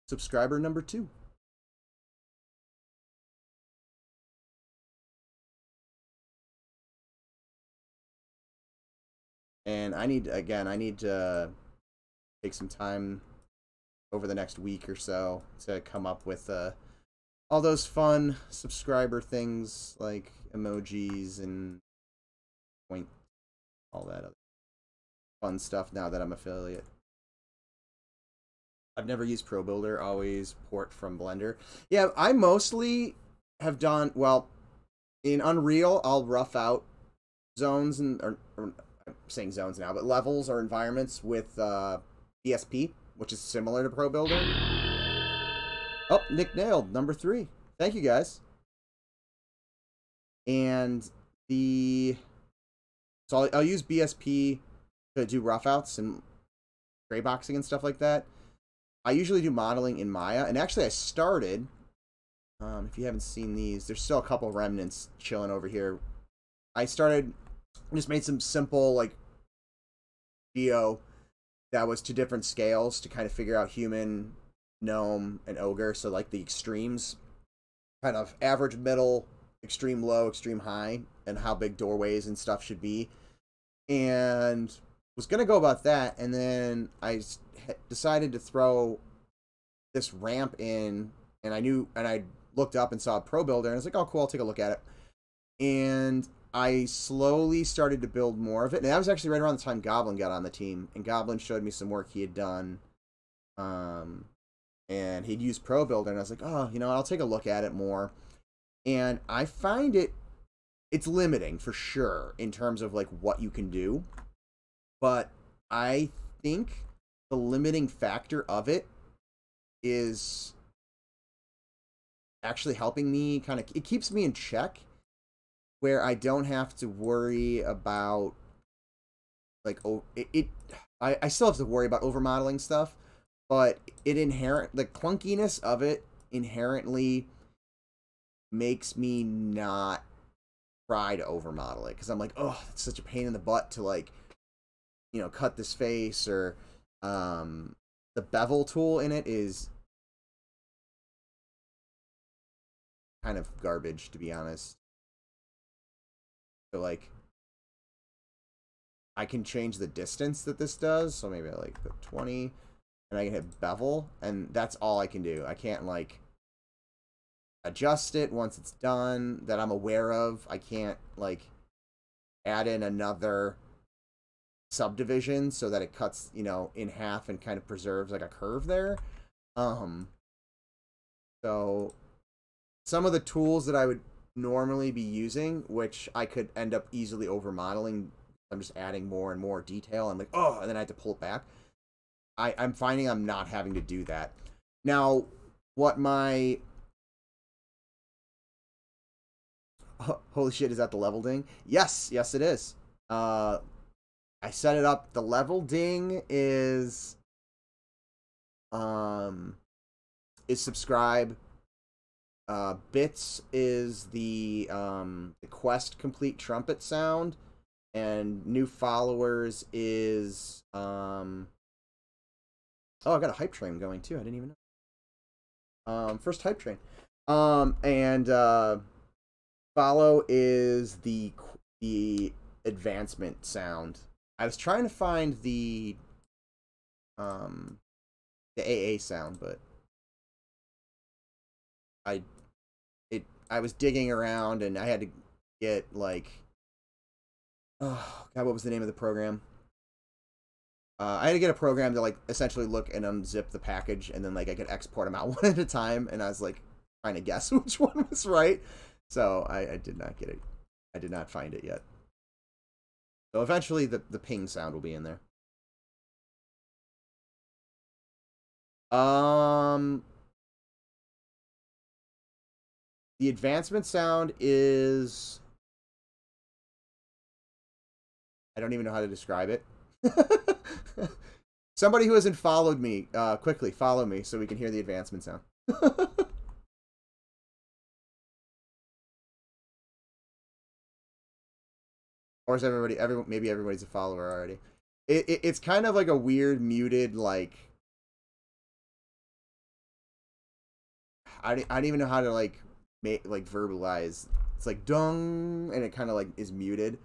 Subscriber number 2. And I need to take some time over the next week or so to come up with all those fun subscriber things like emojis and point, all that other fun stuff now that I'm affiliate. I've never used Pro Builder, always port from Blender. Yeah, I mostly have done, well, in Unreal, I'll rough out zones, or I'm saying zones now, but levels or environments with BSP, which is similar to Pro Builder. Oh, Nick nailed number 3. Thank you, guys. And so I'll use BSP to do rough outs and gray boxing and stuff like that. I usually do modeling in Maya, and actually I started, if you haven't seen these, there's still a couple remnants chilling over here. I just made some simple, like, geo that was to different scales to kind of figure out human, gnome, and ogre. So, like, the extremes, kind of average, middle, extreme low, extreme high, and how big doorways and stuff should be. And was going to go about that, and then I decided to throw this ramp in, and I looked up and saw a Pro Builder, and I was like, oh, cool, I'll take a look at it. And I slowly started to build more of it, and that was actually right around the time Goblin got on the team, and Goblin showed me some work he had done, and he'd used Pro Builder, and I was like, oh, you know, I'll take a look at it more. And I find it's limiting for sure in terms of like what you can do, but I think the limiting factor of it is actually helping me kind of, it keeps me in check where I don't have to worry about like, I still have to worry about over modeling stuff, but the clunkiness of it inherently makes me not try to over model it, because I'm like, oh, it's such a pain in the butt to, like, you know, cut this face, or the bevel tool in it is kind of garbage, to be honest. So, like, I can change the distance that this does, so maybe I, like, put 20, and I can hit bevel, and that's all I can do. I can't, like, adjust it once it's done that I'm aware of. I can't, like, add in another subdivision so that it cuts, you know, in half and kind of preserves like a curve there. So some of the tools that I would normally be using, which I could end up easily over modeling, I'm just adding more and more detail. I'm like, oh, and then I have to pull it back. I'm finding I'm not having to do that. Now, what my... Holy shit, is that the level ding? Yes, yes it is. I set it up. The level ding is subscribe. Bits is the quest complete trumpet sound, and new followers is oh, I got a hype train going too. I didn't even know. First hype train. And follow is the advancement sound. I was trying to find the AA sound, but I was digging around, and I had to get, like, oh god, what was the name of the program? I had to get a program to, like, essentially look and unzip the package, and then, like, I could export them out one at a time, and I was, like, trying to guess which one was right. So I did not get it. I did not find it yet. So eventually the ping sound will be in there. The advancement sound is... I don't even know how to describe it. Somebody who hasn't followed me, quickly follow me so we can hear the advancement sound. Or is maybe everybody's a follower already. It's kind of like a weird muted, like, I don't even know how to like verbalize. It's like dung, and it kind of like is muted.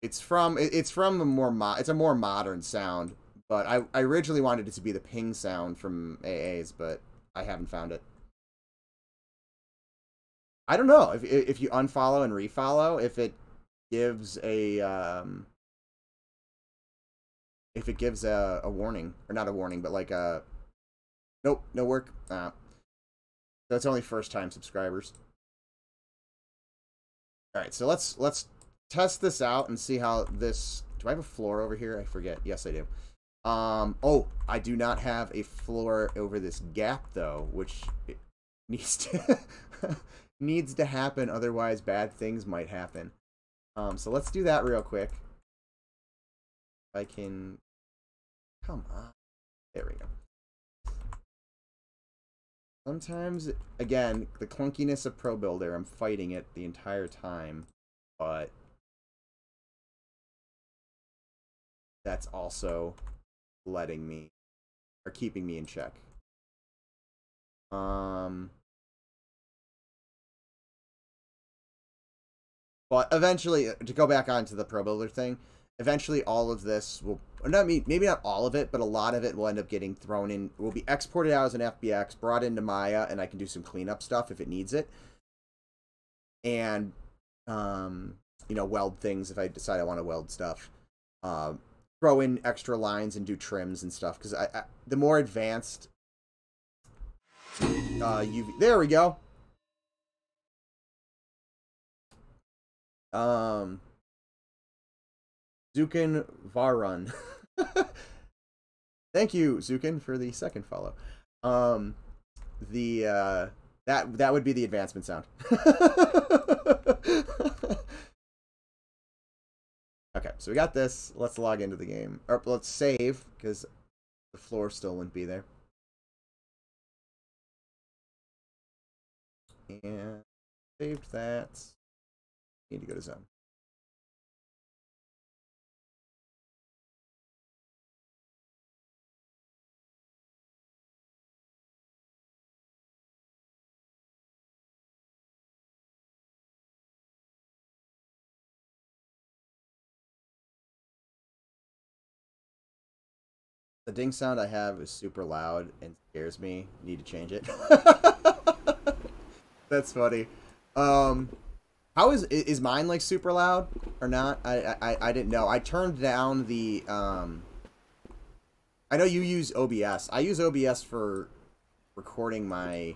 It's from a more modern sound, but I originally wanted it to be the ping sound from AA's, but I haven't found it. I don't know if you unfollow and refollow, if it gives a warning, or not a warning, but like a nope, no work. That's only first time subscribers. All right, so let's test this out and see how this. Do I have a floor over here? I forget. Yes, I do. Oh, I do not have a floor over this gap though, which needs to needs to happen. Otherwise, bad things might happen. So let's do that real quick. If I can, come on. There we go. Sometimes, again, the clunkiness of Pro Builder, I'm fighting it the entire time, but that's also letting me, or keeping me in check. But eventually, to go back onto the Pro Builder thing, eventually all of this will, maybe not all of it, but a lot of it will end up getting thrown in, will be exported out as an FBX, brought into Maya, and I can do some cleanup stuff if it needs it. And, you know, weld things if I decide I want to weld stuff. Throw in extra lines and do trims and stuff, because the more advanced there we go. Zukin Varun. Thank you, Zukin, for the second follow. That would be the advancement sound. Okay, so we got this. Let's log into the game. Or let's save, because the floor still wouldn't be there. And saved that. Need to go to zone. The ding sound I have is super loud and scares me. Need to change it. That's funny. How is mine like super loud or not? I didn't know. I turned down the I know you use OBS. I use OBS for recording my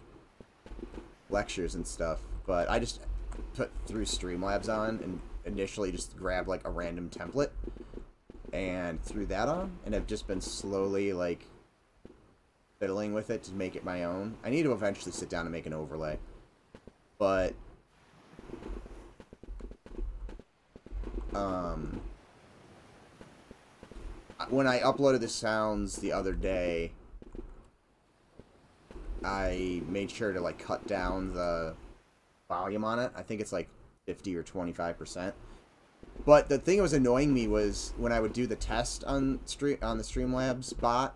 lectures and stuff, but I just threw Streamlabs on and initially just grabbed like a random template and threw that on, and I've just been slowly like fiddling with it to make it my own. I need to eventually sit down and make an overlay, but when I uploaded the sounds the other day, I made sure to like cut down the volume on it. I think it's like 50 or 25%. But the thing that was annoying me was when I would do the test on the Streamlabs bot,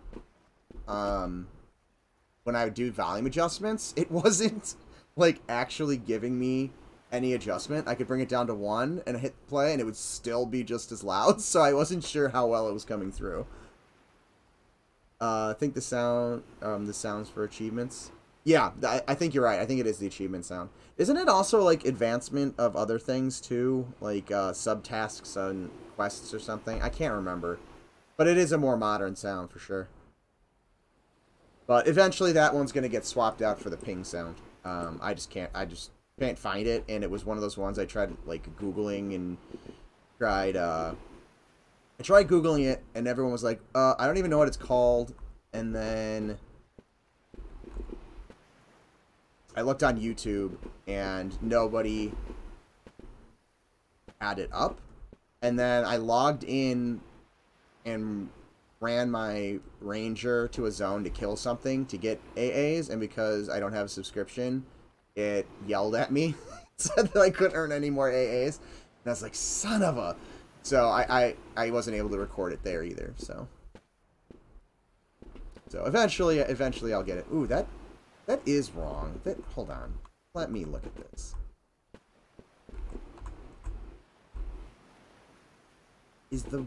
when I would do volume adjustments, it wasn't like actually giving me any adjustment. I could bring it down to 1 and hit play and it would still be just as loud, so I wasn't sure how well it was coming through. I think the sounds for achievements. Yeah, I think you're right. I think it is the achievement sound. Isn't it also like advancement of other things too? Like subtasks and quests or something? I can't remember. But it is a more modern sound for sure. But eventually that one's going to get swapped out for the ping sound. I just can't find it, and it was one of those ones I tried like Googling and tried I tried Googling it, and everyone was like, I don't even know what it's called. And then I looked on YouTube, and nobody had it up. And then I logged in and ran my ranger to a zone to kill something to get AAs, and because I don't have a subscription, it yelled at me, said that I couldn't earn any more AAs, and I was like, son of a. So I wasn't able to record it there either. So eventually I'll get it. Ooh, that is wrong. Hold on, let me look at this. Is the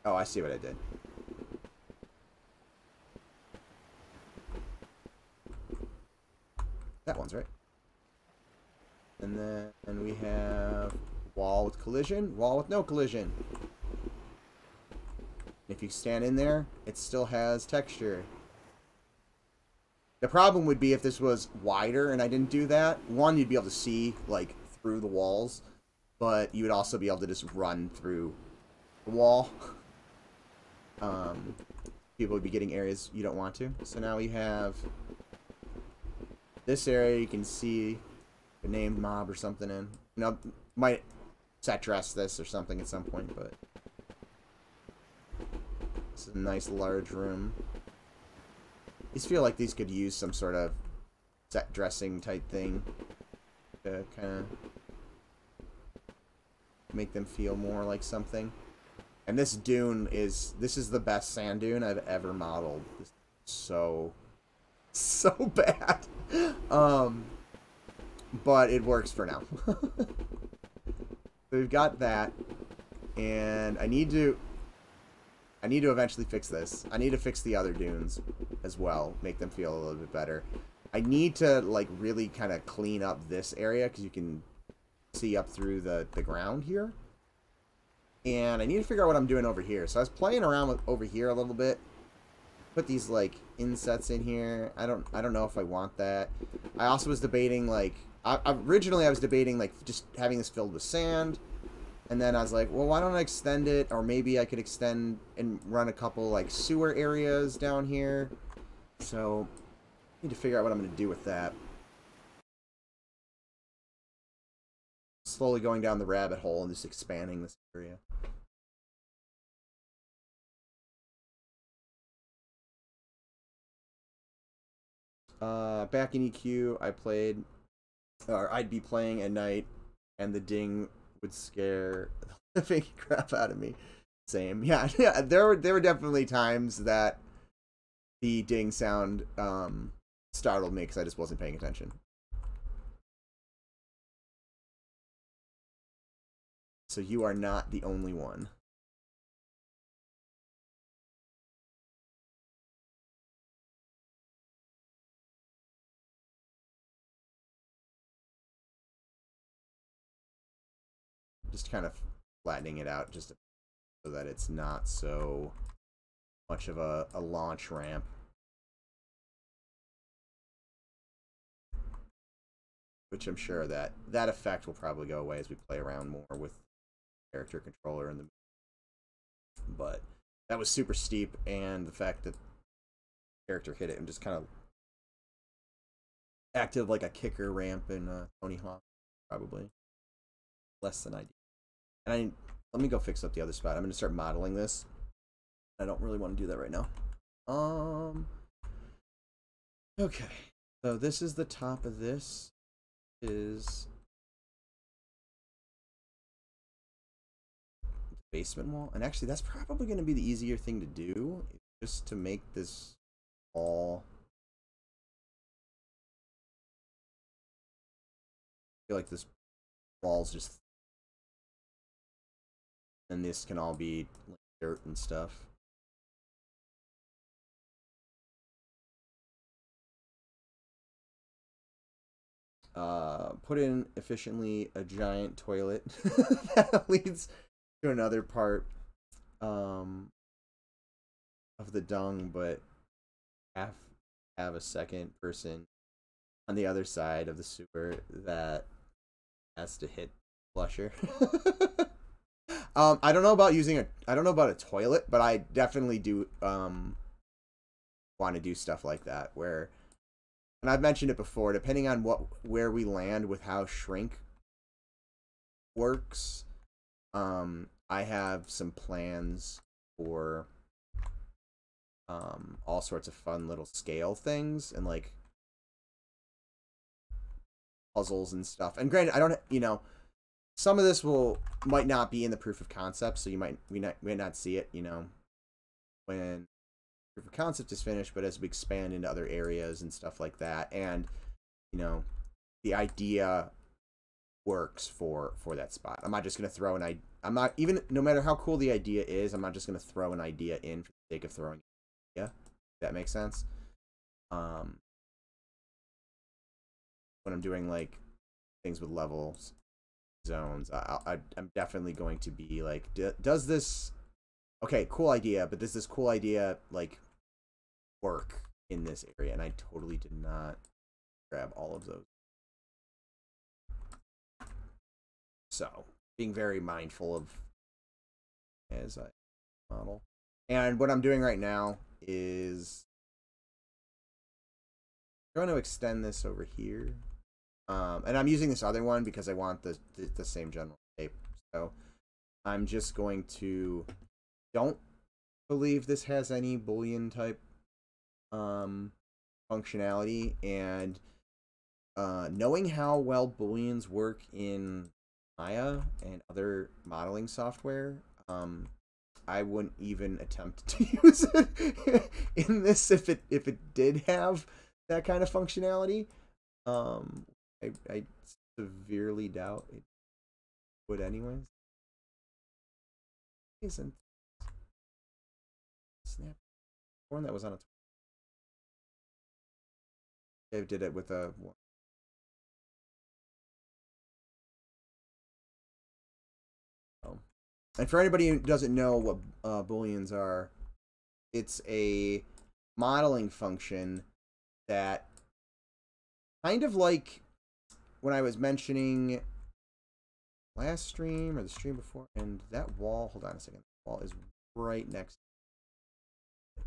Oh, I see what I did. That one's right. And then we have wall with collision, wall with no collision. If you stand in there, it still has texture. The problem would be if this was wider and I didn't do that. One, you'd be able to see, like, through the walls. But you would also be able to just run through the wall. People would be getting areas you don't want to. So now we have this area you can see a named mob or something in. You know, might set dress this or something at some point, but this is a nice large room. I just feel like these could use some sort of set dressing type thing to kind of make them feel more like something. And this dune is the best sand dune I've ever modeled. This is so bad. But it works for now. So we've got that, and I need to eventually fix this. I need to fix the other dunes as well, make them feel a little bit better. I need to like really kind of clean up this area because you can see up through the ground here. And I need to figure out what I'm doing over here. So I was playing around with over here a little bit. Put these like insets in here. I don't know if I want that. I also was debating like originally I was debating like just having this filled with sand. And then I was like, well, why don't I extend it? Or maybe I could extend and run a couple like sewer areas down here. So I need to figure out what I'm going to do with that. Slowly going down the rabbit hole and just expanding this area. Back in EQ, I'd be playing at night, and the ding would scare the living crap out of me. Same, yeah. There were definitely times that the ding sound startled me because I just wasn't paying attention. So you are not the only one. Just kind of flattening it out just so that it's not so much of a launch ramp. Which I'm sure that effect will probably go away as we play around more with character controller in the. But that was super steep, and the fact that the character hit it and just kind of acted like a kicker ramp in Tony Hawk, probably less than I did. And let me go fix up the other spot. I'm going to start modeling this. I don't really want to do that right now. Okay. So this is the top of this. Is the basement wall. And actually, that's probably going to be the easier thing to do. Just to make this all. I feel like this wall's just. And this can all be like, dirt and stuff. Put in efficiently a giant toilet that leads to another part of the dung, but have a second person on the other side of the sewer that has to hit flusher. I don't know about I don't know about a toilet, but I definitely do want to do stuff like that where, and I've mentioned it before, depending on where we land with how shrink works. I have some plans for all sorts of fun little scale things and like puzzles and stuff. And granted, I don't, you know, some of this might not be in the proof of concept, so we might not see it, you know, when proof of concept is finished. But as we expand into other areas and stuff like that, and you know, the idea works for that spot. I'm not just gonna throw an idea. I'm not even, no matter how cool the idea is, I'm not just gonna throw an idea in for the sake of throwing. Yeah, that makes sense. When I'm doing like things with levels, zones, I'm definitely going to be like, does this, okay, cool idea, but does this cool idea like work in this area? And I totally did not grab all of those. So being very mindful of as I model. And what I'm doing right now is I'm going to extend this over here. And I'm using this other one because I want the same general shape. So I'm just going to, don't believe this has any Boolean type functionality, and knowing how well Booleans work in Maya and other modeling software, I wouldn't even attempt to use it in this if it did have that kind of functionality. I severely doubt it would anyways. Isn't snap one that was on a Dave did it with a one. And for anybody who doesn't know what Booleans are, it's a modeling function that, kind of like when I was mentioning last stream or the stream before, and that wall, hold on a second, the wall is right next to it.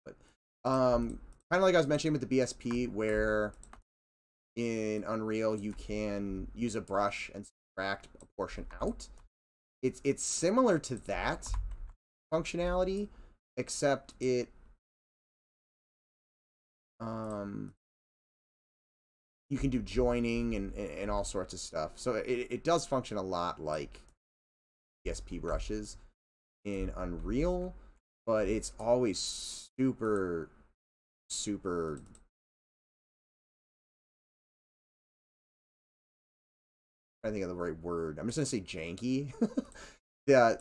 But kind of like I was mentioning with the BSP, where in Unreal you can use a brush and subtract a portion out. It's similar to that functionality, except it you can do joining and all sorts of stuff. So it does function a lot like BSP brushes in Unreal, but it's always super I think of the right word. I'm just gonna say janky. Yeah,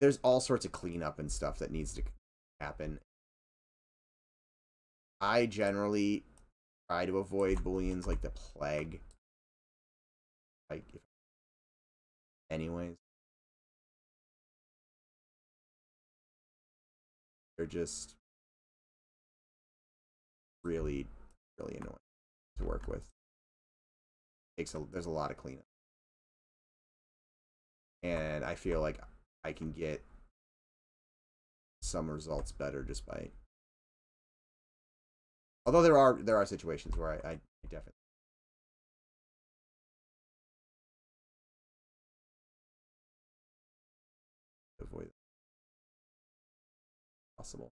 there's all sorts of cleanup and stuff that needs to happen. I generally try to avoid Booleans like the plague. Like, anyways, they're just really annoying to work with. There's a lot of cleanup. And I feel like I can get some results better just by. Although there are situations where I definitely avoid it. Possible.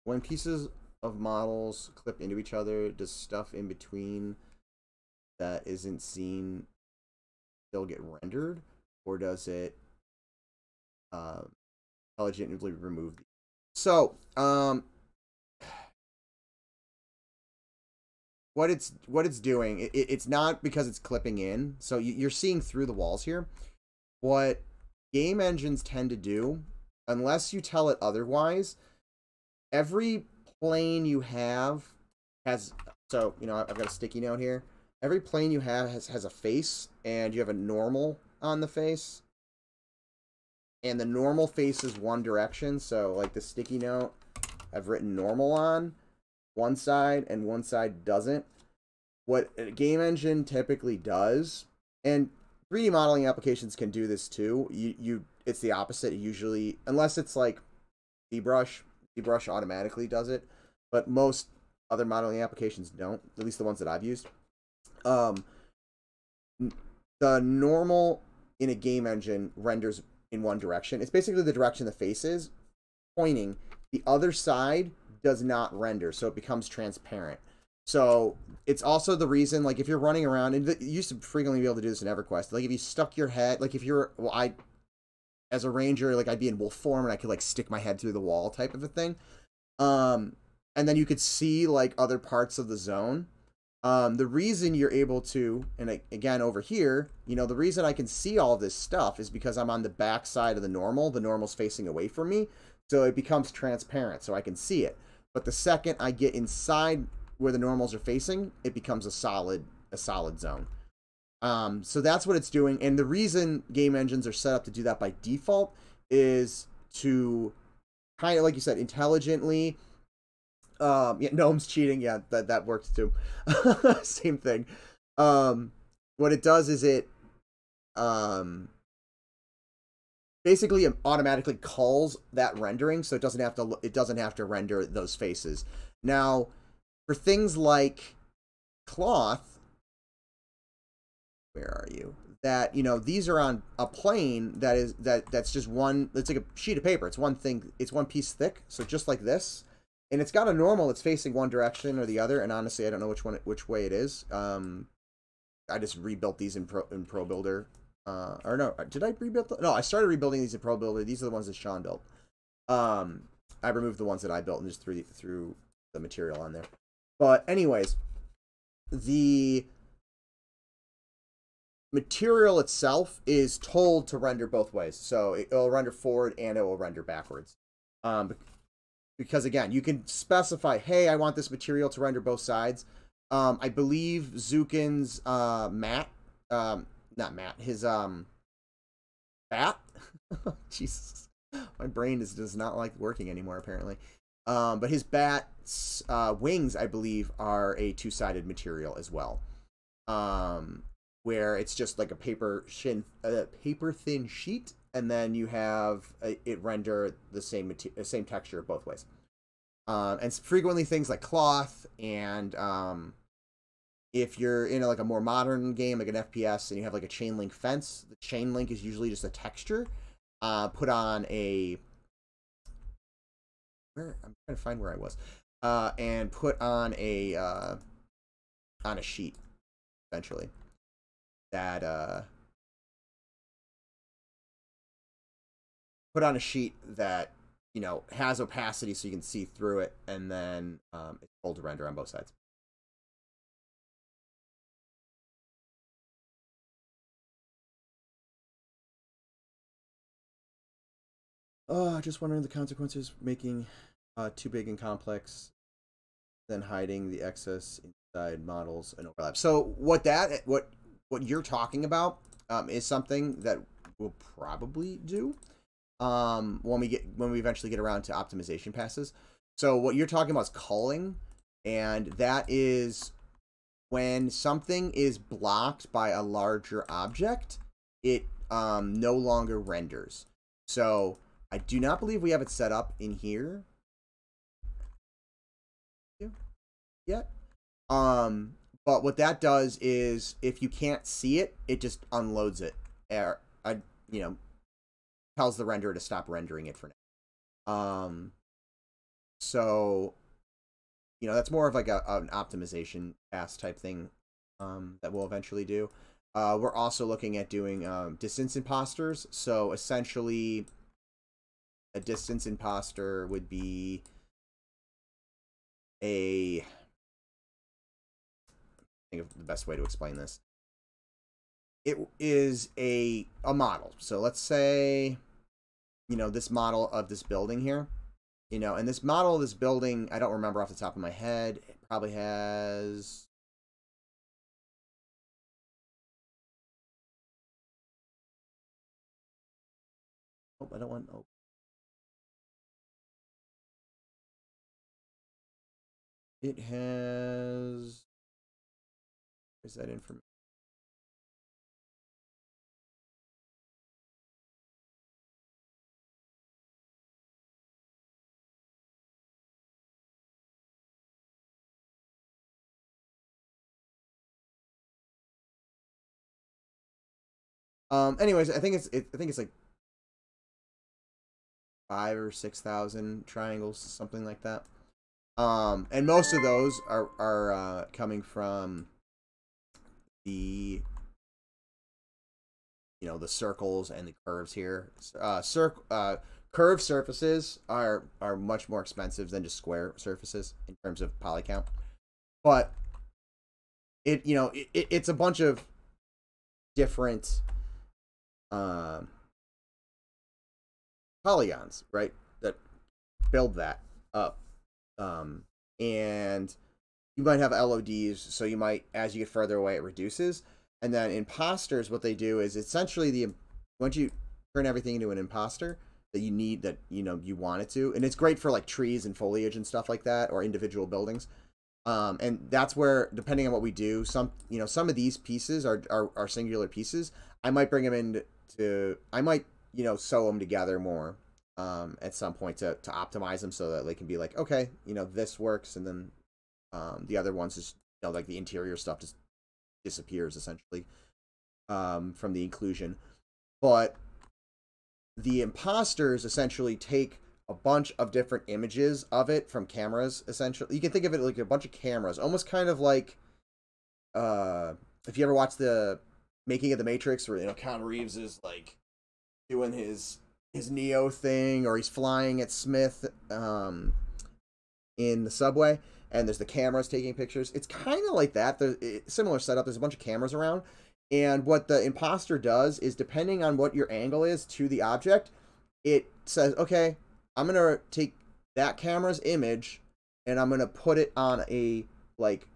When pieces of models clip into each other, does stuff in between that isn't seen still get rendered, or does it intelligently remove the... So what it's doing, it's not because it's clipping in, so you're seeing through the walls here. What game engines tend to do, unless you tell it otherwise, every plane you have has, so, you know, I've got a sticky note here. Every plane you have has a face, and you have a normal on the face. And the normal faces one direction, so like the sticky note, I've written normal on one side and one side doesn't. what a game engine typically does, and 3D modeling applications can do this too. It's the opposite usually, unless it's like ZBrush. ZBrush automatically does it, but most other modeling applications don't. At least the ones that I've used. The normal in a game engine renders in one direction. It's basically the direction the face is pointing. The other side does not render, so it becomes transparent. So it's also the reason, like, if you're running around, and you used to frequently be able to do this in EverQuest, like if you stuck your head, like if you're, well, as a ranger, like I'd be in wolf form and I could like stick my head through the wall type of a thing. And then you could see like other parts of the zone. The reason you're able to, and again over here, you know, the reason I can see all this stuff is because I'm on the back side of the normal. The normal's facing away from me, so it becomes transparent, so I can see it. But the second I get inside where the normals are facing, it becomes a solid zone. So that's what it's doing, and the reason game engines are set up to do that by default is to kind of, like you said, intelligently. Yeah, Gnome's cheating. Yeah, that works too. Same thing. What it does is it basically automatically calls that rendering, so it doesn't have to render those faces. Now, for things like cloth, where are you? That, you know, these are on a plane that's just one. It's like a sheet of paper. It's one thing. It's one piece thick. So just like this. And it's got a normal that's facing one direction or the other, and honestly, I don't know which way it is. I just rebuilt these in Pro Builder. Or no, did I rebuild them? No, I started rebuilding these in Pro Builder. These are the ones that Sean built. I removed the ones that I built and just threw the material on there. But anyways, the material itself is told to render both ways. So it'll render forward and it will render backwards. Because again, you can specify, hey, I want this material to render both sides. I believe Zukin's his bat. Jesus, my brain does not like working anymore apparently. But his bat's wings, I believe, are a two-sided material as well. Where it's just like a paper thin sheet, and then you have it render the same texture both ways. And frequently things like cloth, and if you're in like a more modern game like an FPS and you have like a chain link fence, the chain link is usually just a texture put on a I'm trying to find where I was and put on a sheet eventually that put on a sheet that, you know, has opacity so you can see through it, and then it's told to render on both sides. Just wondering the consequences making too big and complex, then hiding the excess inside models and overlap. So what you're talking about is something that we'll probably do when we eventually get around to optimization passes. So what you're talking about is culling, and that is when something is blocked by a larger object, it no longer renders. So I do not believe we have it set up in here yet. But what that does is if you can't see it, it just unloads it. You know, tells the renderer to stop rendering it for now. So, you know, that's more of like an optimization pass type thing that we'll eventually do. We're also looking at doing distance imposters. So essentially, a distance imposter would be I think of the best way to explain this. It is a model. So let's say, you know, this model of this building here, you know, and this model of this building, I don't remember off the top of my head. It probably has... Oh, I don't want... Oh. It has Is that information? Anyways, I think it's like 5,000 or 6,000 triangles, something like that. And most of those are coming from the the circles and the curves here. Curved surfaces are much more expensive than just square surfaces in terms of poly count, but it's a bunch of different polygons, right, that build that up. And you might have LODs, so you might, as you get further away, it reduces. And then imposters, what they do is essentially once you turn everything into an imposter that you need, that you want it to, and it's great for like trees and foliage and stuff like that, or individual buildings. And that's where, depending on what we do, some of these pieces are singular pieces. I might bring them I might sew them together more at some point to optimize them so that they can be like, okay, this works, and then the other ones just like the interior stuff just disappears essentially from the inclusion. But the imposters essentially take a bunch of different images of it from cameras. Essentially, you can think of it like a bunch of cameras, almost kind of like if you ever watch the Making of the Matrix, where Keanu Reeves is like doing his Neo thing, or he's flying at Smith in the subway, and there's the cameras taking pictures. It's kind of like that. Similar setup. There's a bunch of cameras around, and what the imposter does is, depending on what your angle is to the object, it says, okay, I'm gonna take that camera's image and I'm gonna put it on a like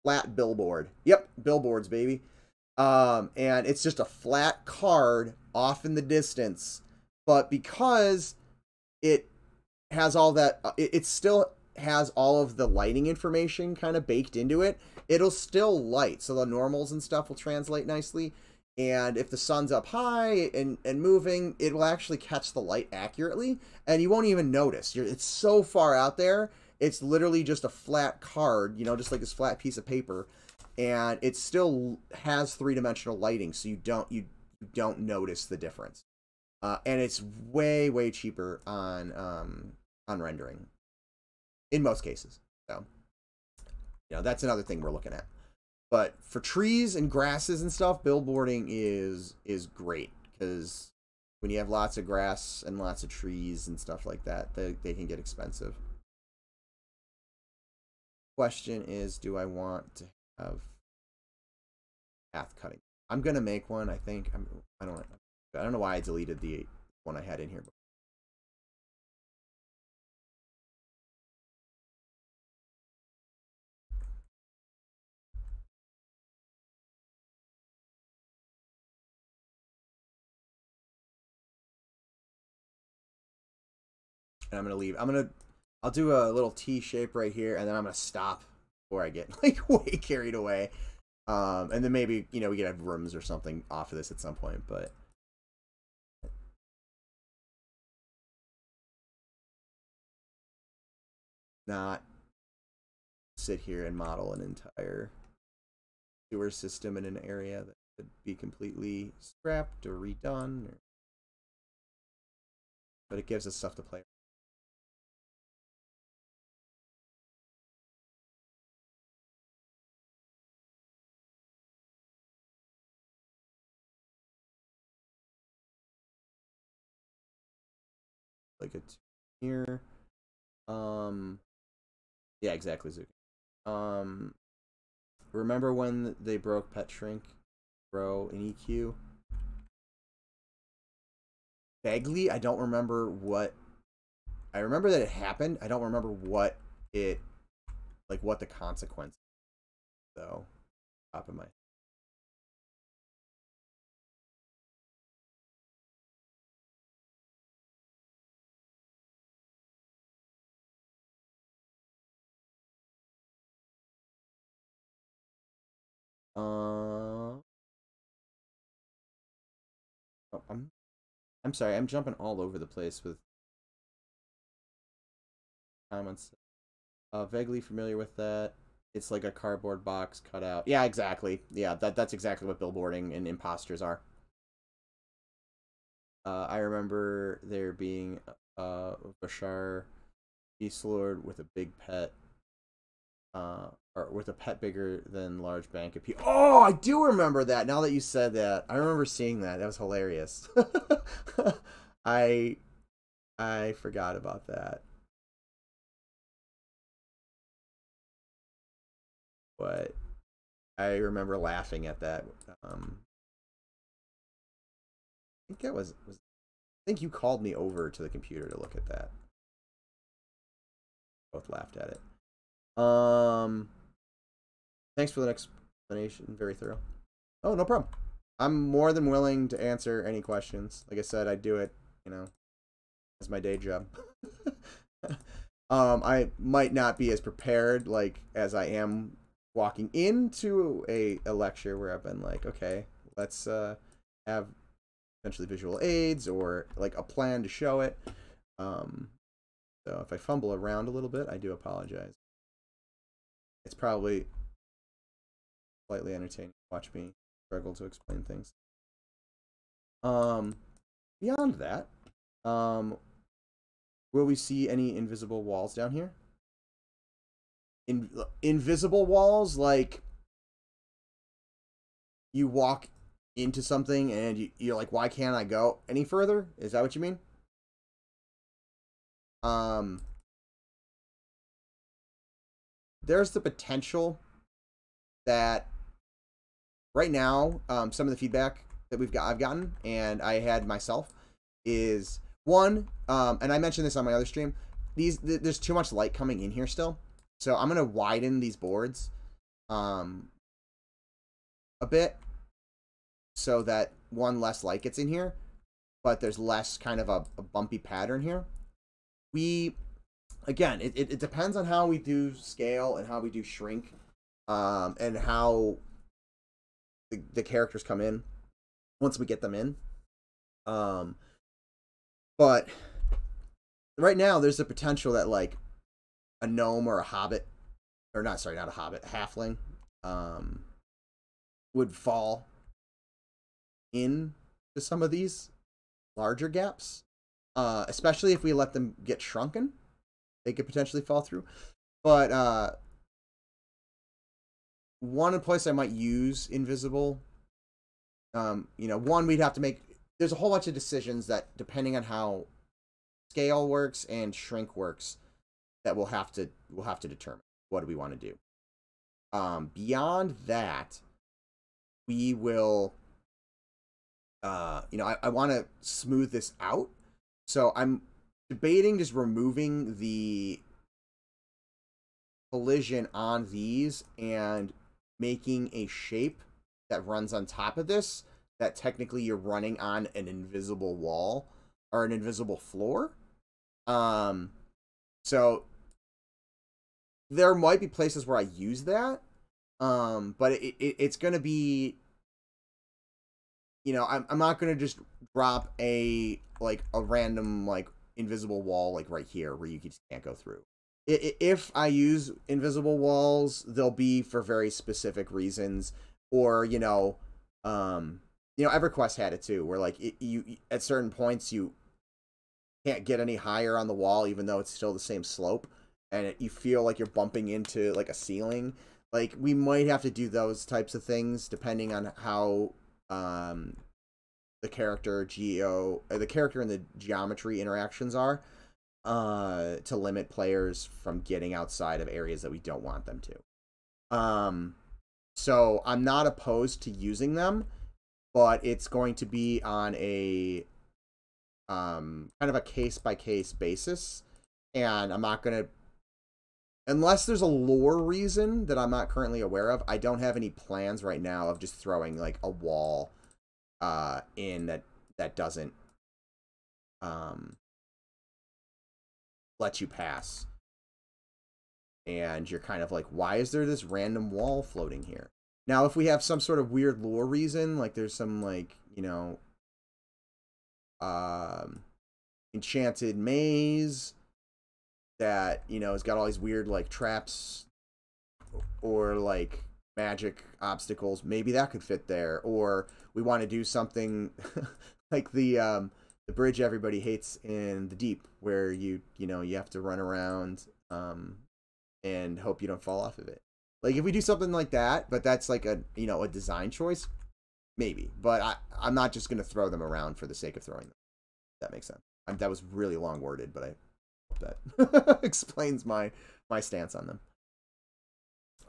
flat billboard. Yep, billboards, baby. And it's just a flat card off in the distance, but because it has all that, it still has all of the lighting information kind of baked into it. It'll still light, so the normals and stuff will translate nicely. And if the sun's up high and moving, it will actually catch the light accurately, and you won't even notice. It's so far out there. It's literally just a flat card, just like this flat piece of paper, and it still has three-dimensional lighting, so you don't notice the difference. And it's way cheaper on rendering in most cases. So that's another thing we're looking at. But for trees and grasses and stuff, billboarding is great, because when you have lots of grass and lots of trees and stuff like that, they can get expensive. Question is, do I want to have path cutting? I'm gonna make one. I think I don't know why I deleted the one I had in here. And I'm gonna leave. I'll do a little T shape right here, and then I'm gonna stop before I get like way carried away. And then maybe we could have rooms or something off of this at some point, but not sit here and model an entire sewer system in an area that could be completely scrapped or redone. But it gives us stuff to play. Like a here. Yeah, exactly, Zuki. Remember when they broke Pet Shrink, Bro, and EQ? Vaguely, I don't remember what. I remember that it happened. I don't remember what what the consequence. Though, top of my. Oh, I'm sorry. I'm jumping all over the place with comments. Vaguely familiar with that. It's like a cardboard box cut out. Yeah, exactly. Yeah, that's exactly what billboarding and imposters are. I remember there being Bashar Beast Lord with a big pet, or with a pet bigger than large bank of people. Oh, I do remember that. Now that you said that, I remember seeing that. That was hilarious. I I forgot about that. But I remember laughing at that. I think that was I think you called me over to the computer to look at that. Both laughed at it. Thanks for the explanation. Very thorough. Oh, no problem. I'm more than willing to answer any questions. Like I said, I do it, you know, as my day job. I might not be as prepared like as I am walking into a lecture where I've been like, okay, let's have potentially visual aids or like a plan to show it. So if I fumble around a little bit, I do apologize. It's probably slightly entertaining to watch me struggle to explain things. Beyond that, will we see any invisible walls down here? Invisible walls, like you walk into something and you're like, why can't I go any further? Is that what you mean? There's the potential that right now, some of the feedback that I've gotten, and I had myself, is one, and I mentioned this on my other stream. There's too much light coming in here still, so I'm gonna widen these boards, a bit, so that one less light gets in here, but there's less kind of a bumpy pattern here. Again, it depends on how we do scale and how we do shrink, and how the characters come in once we get them in. But right now there's a potential that like a gnome or a hobbit, or not a hobbit, halfling, would fall in to some of these larger gaps, especially if we let them get shrunken. They could potentially fall through. But one place I might use invisible, one, we'd have to make, there's a whole bunch of decisions that, depending on how scale works and shrink works, that we'll have to determine what do we want to do. Beyond that, we will, I want to smooth this out. So I'm debating just removing the collision on these and making a shape that runs on top of this, that technically you're running on an invisible wall or an invisible floor. So there might be places where I use that, but it's gonna be, I'm not gonna just drop a random invisible wall right here where you just can't go through. If I use invisible walls, they'll be for very specific reasons, or EverQuest had it too, where you at certain points you can't get any higher on the wall, even though it's still the same slope, and you feel like you're bumping into a ceiling. We might have to do those types of things depending on how the character and the geometry interactions are, to limit players from getting outside of areas that we don't want them to. So I'm not opposed to using them, but it's going to be on a kind of a case-by-case basis, and I'm not going to, unless there's a lore reason that I'm not currently aware of, I don't have any plans right now of just throwing a wall in that doesn't let you pass, and you're kind of like, why is there this random wall floating here? Now, if we have some sort of weird lore reason, like there's some like, enchanted maze that, has got all these weird like traps or like magic obstacles, maybe that could fit there. Or we want to do something like the bridge everybody hates in the deep, where you have to run around and hope you don't fall off of it. Like if we do something like that, but that's like a a design choice, maybe. But I'm not just gonna throw them around for the sake of throwing them. That makes sense. That was really long worded, but I hope that explains my stance on them.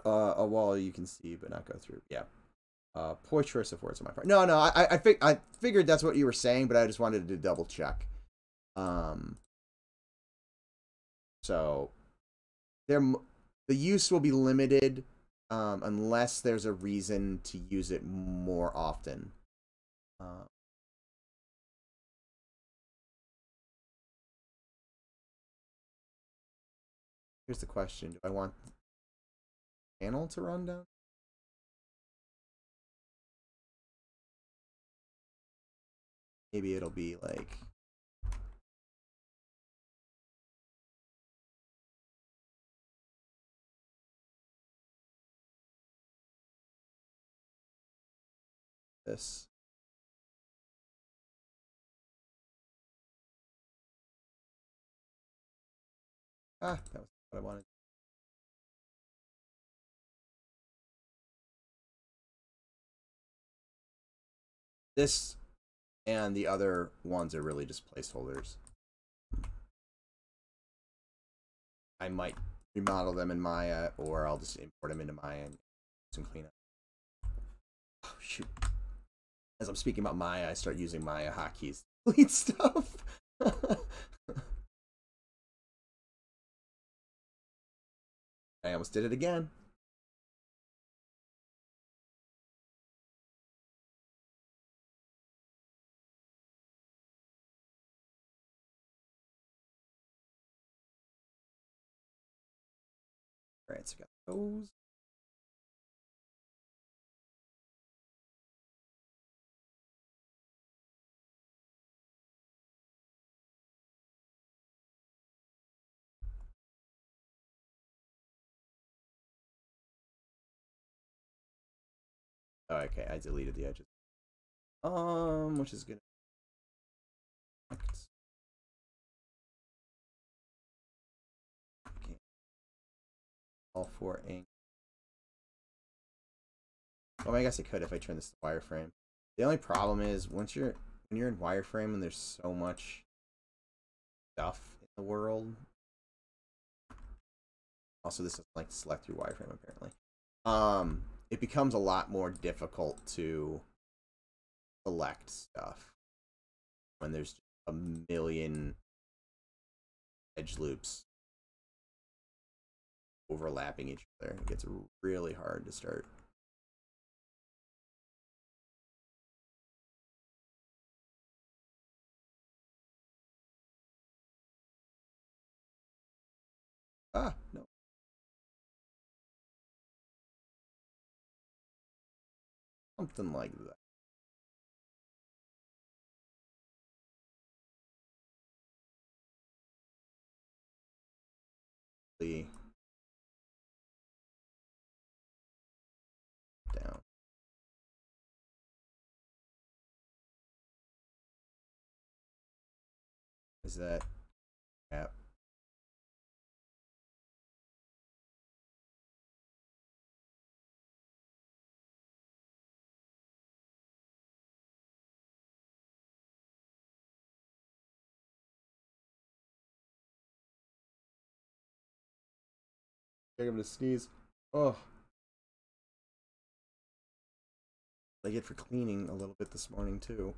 A wall you can see but not go through. Yeah. Poor choice of words on my part. No, I figured that's what you were saying, but I just wanted to double check. So the use will be limited unless there's a reason to use it more often. Here's the question: do I want the panel to run down? Maybe it'll be like this. That was what I wanted. This and the other ones are really just placeholders. I might remodel them in Maya, or I'll just import them into Maya and do some cleanup. Oh, shoot. As I'm speaking about Maya, I start using Maya hotkeys to delete stuff. I almost did it again. All right, so I got those. Oh, okay, I deleted the edges. Which is good. Okay. All for ink. Well, I guess I could if I turn this to wireframe. The only problem is when you're in wireframe and there's so much stuff in the world. Also, this doesn't like to select through wireframe apparently. It becomes a lot more difficult to select stuff when there's a million edge loops overlapping each other. It gets really hard to start. Ah, no. Something like that. Down. Is that yeah. I'm gonna sneeze. Oh. I get for cleaning a little bit this morning too.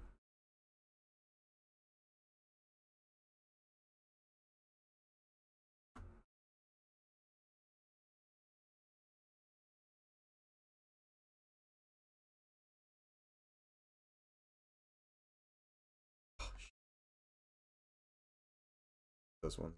Oh, those ones.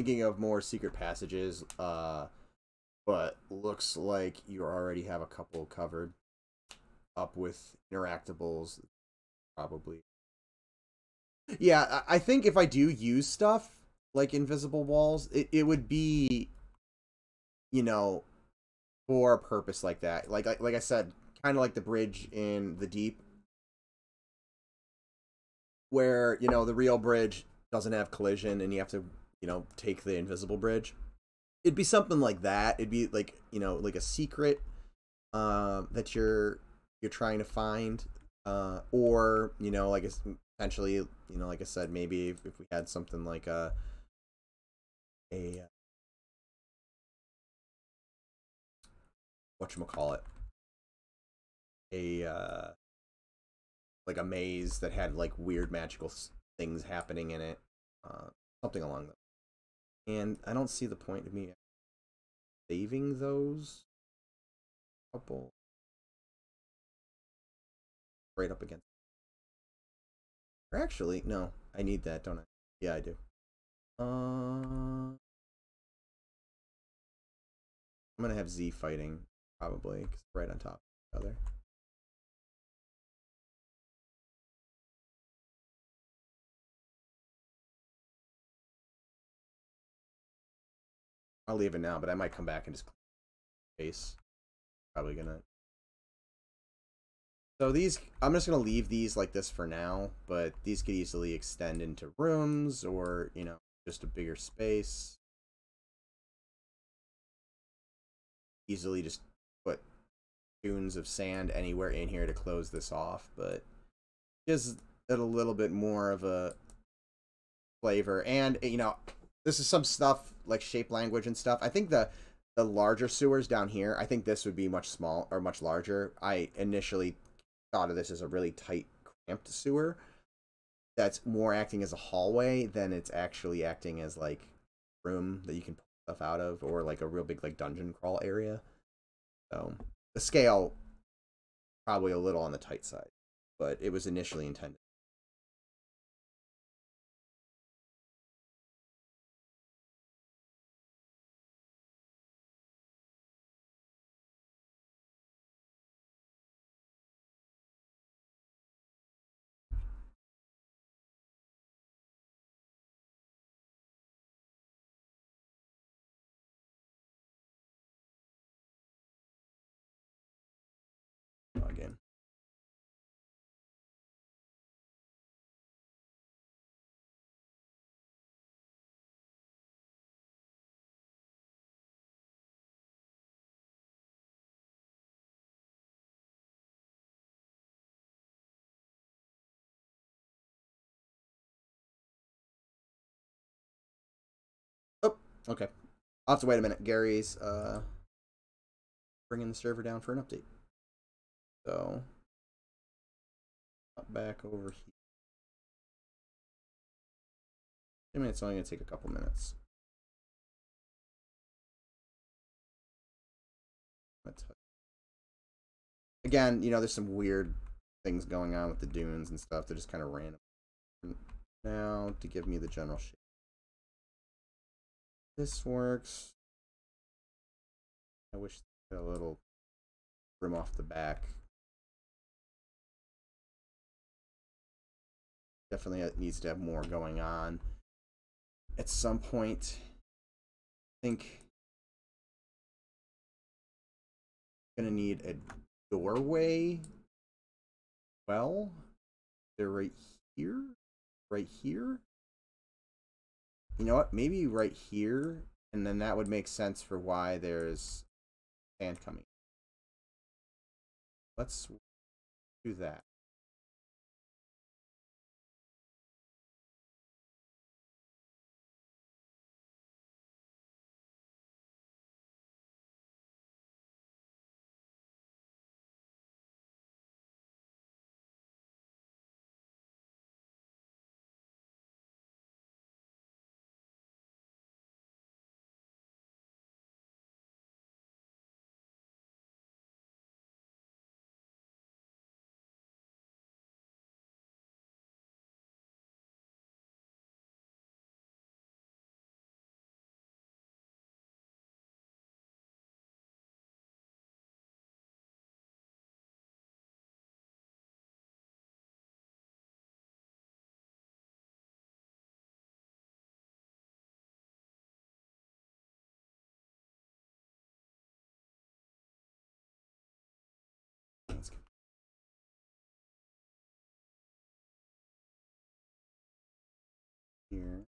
thinking of more secret passages, but looks like you already have a couple covered up with interactables, probably. Yeah, I think if I do use stuff like invisible walls, it would be, you know, for a purpose like that. Like I said, kind of like the bridge in the deep, where, you know, the real bridge doesn't have collision and you have to, you know, take the invisible bridge. It'd be something like that. It'd be like, you know, like a secret that you're trying to find, or, you know, like essentially, you know, like I said, maybe if we had something like a whatchamacallit, a like a maze that had like weird magical things happening in it, something along those. And I don't see the point of me saving those couple right up against. Or actually, no, I need that, don't I? Yeah, I do. I'm gonna have Z fighting probably, cause right on top of each other. I'll leave it now, but I might come back and just face. Probably gonna. So these, I'm just gonna leave these like this for now, but these could easily extend into rooms or, you know, just a bigger space. Easily just put dunes of sand anywhere in here to close this off, but gives it a little bit more of a flavor. And, you know, this is some stuff like shape language and stuff. I think the larger sewers down here, I think this would be much small or much larger. I initially thought of this as a really tight, cramped sewer that's more acting as a hallway than it's actually acting as like room that you can pull stuff out of, or like a real big like dungeon crawl area. So the scale probably a little on the tight side, but it was initially intended. Again. Oh, okay. I'll have to wait a minute. Gary's bringing the server down for an update. So, back over here. 2 minutes, only going to take a couple minutes. Again, you know, there's some weird things going on with the dunes and stuff. They're just kind of random. Now, to give me the general shape. This works. I wish they had a little rim off the back. Definitely it needs to have more going on. At some point, I think I'm gonna need a doorway. Well, they're right here, right here. You know what? Maybe right here, and then that would make sense for why there's sand coming. Let's do that. here.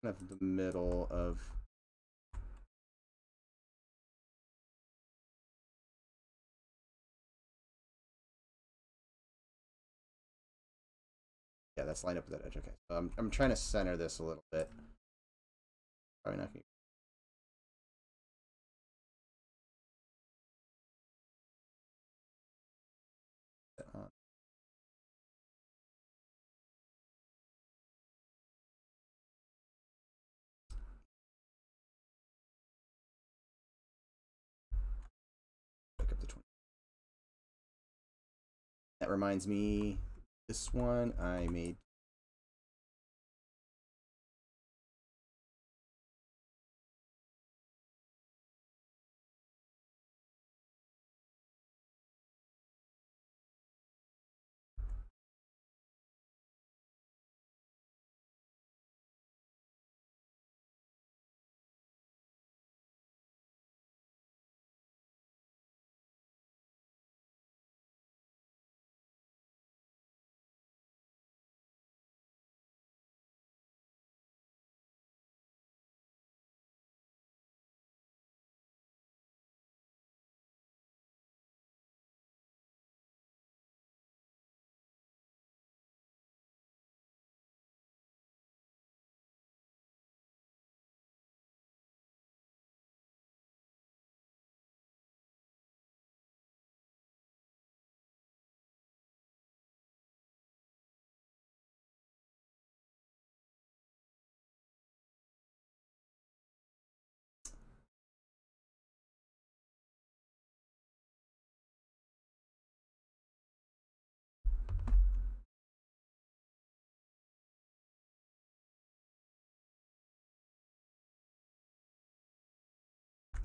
Kind of the middle of. Yeah, that's lined up with that edge. Okay, so I'm trying to center this a little bit. Probably not gonna. Pick up the 20. That reminds me, this one I made.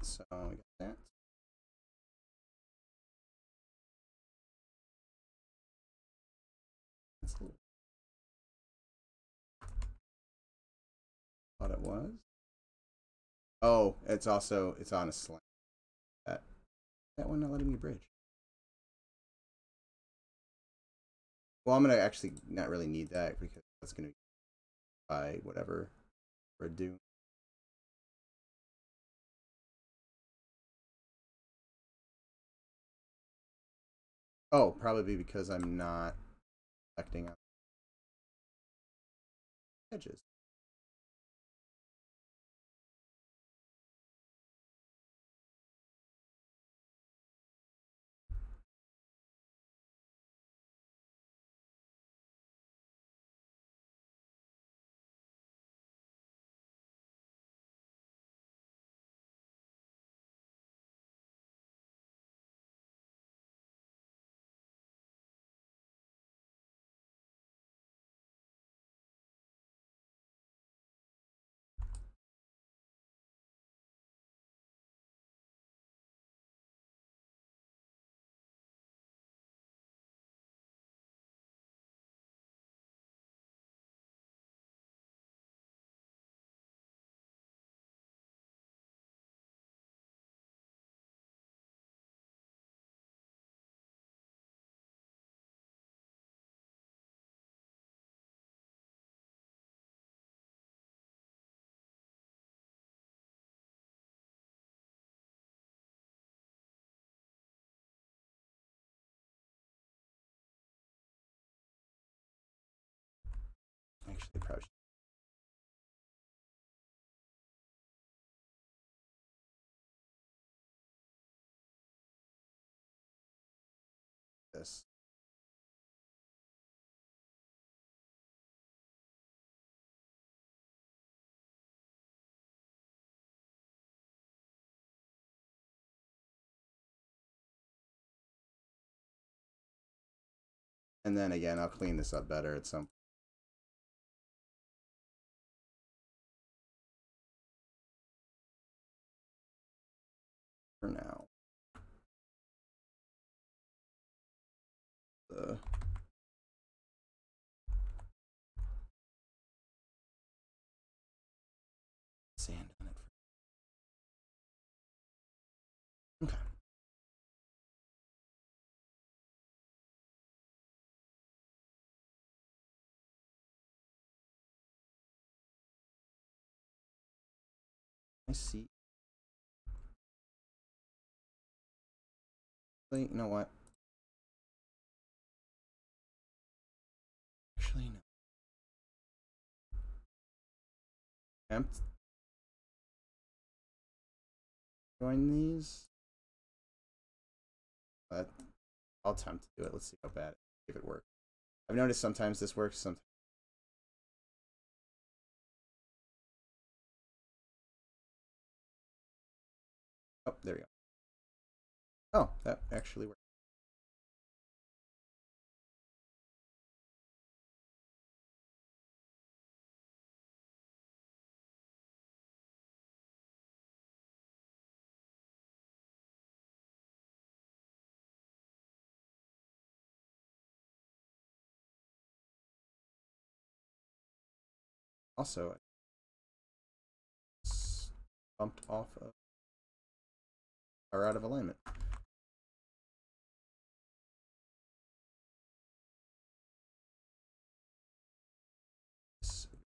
So we got that. That's a little. Thought it was. Oh, it's on a slant. That one not letting me bridge. Well, I'm gonna actually not really need that because that's gonna be by whatever we're doing. Oh, probably because I'm not selecting edges. Actually, probably. This. And then again, I'll clean this up better at some. For now. Sand on it. Okay. I see. You know what? Actually, no. Attempt. Join these. I'll attempt to do it. Let's see how bad if it works. I've noticed sometimes this works, sometimes. Oh, there we go. Oh, that actually worked. Also, it's bumped off of or out of alignment.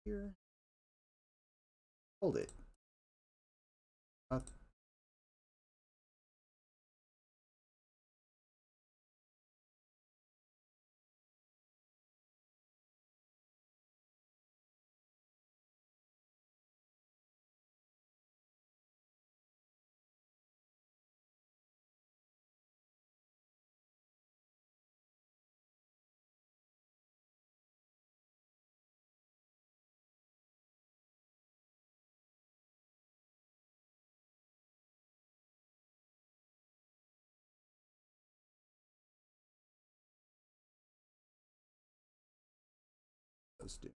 Here. Hold it. Let's do.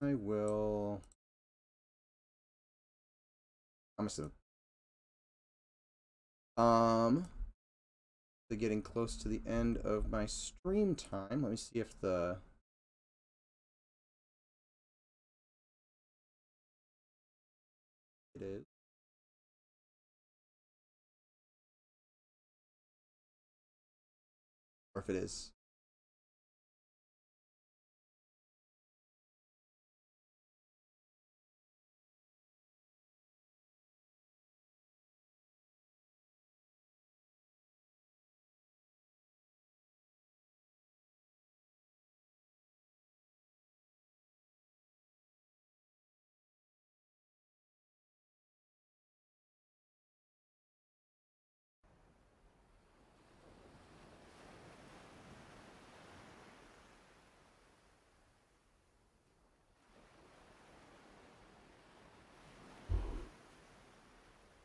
I will. I'm assuming. Getting close to the end of my stream time. Let me see if the it is. Or if it is.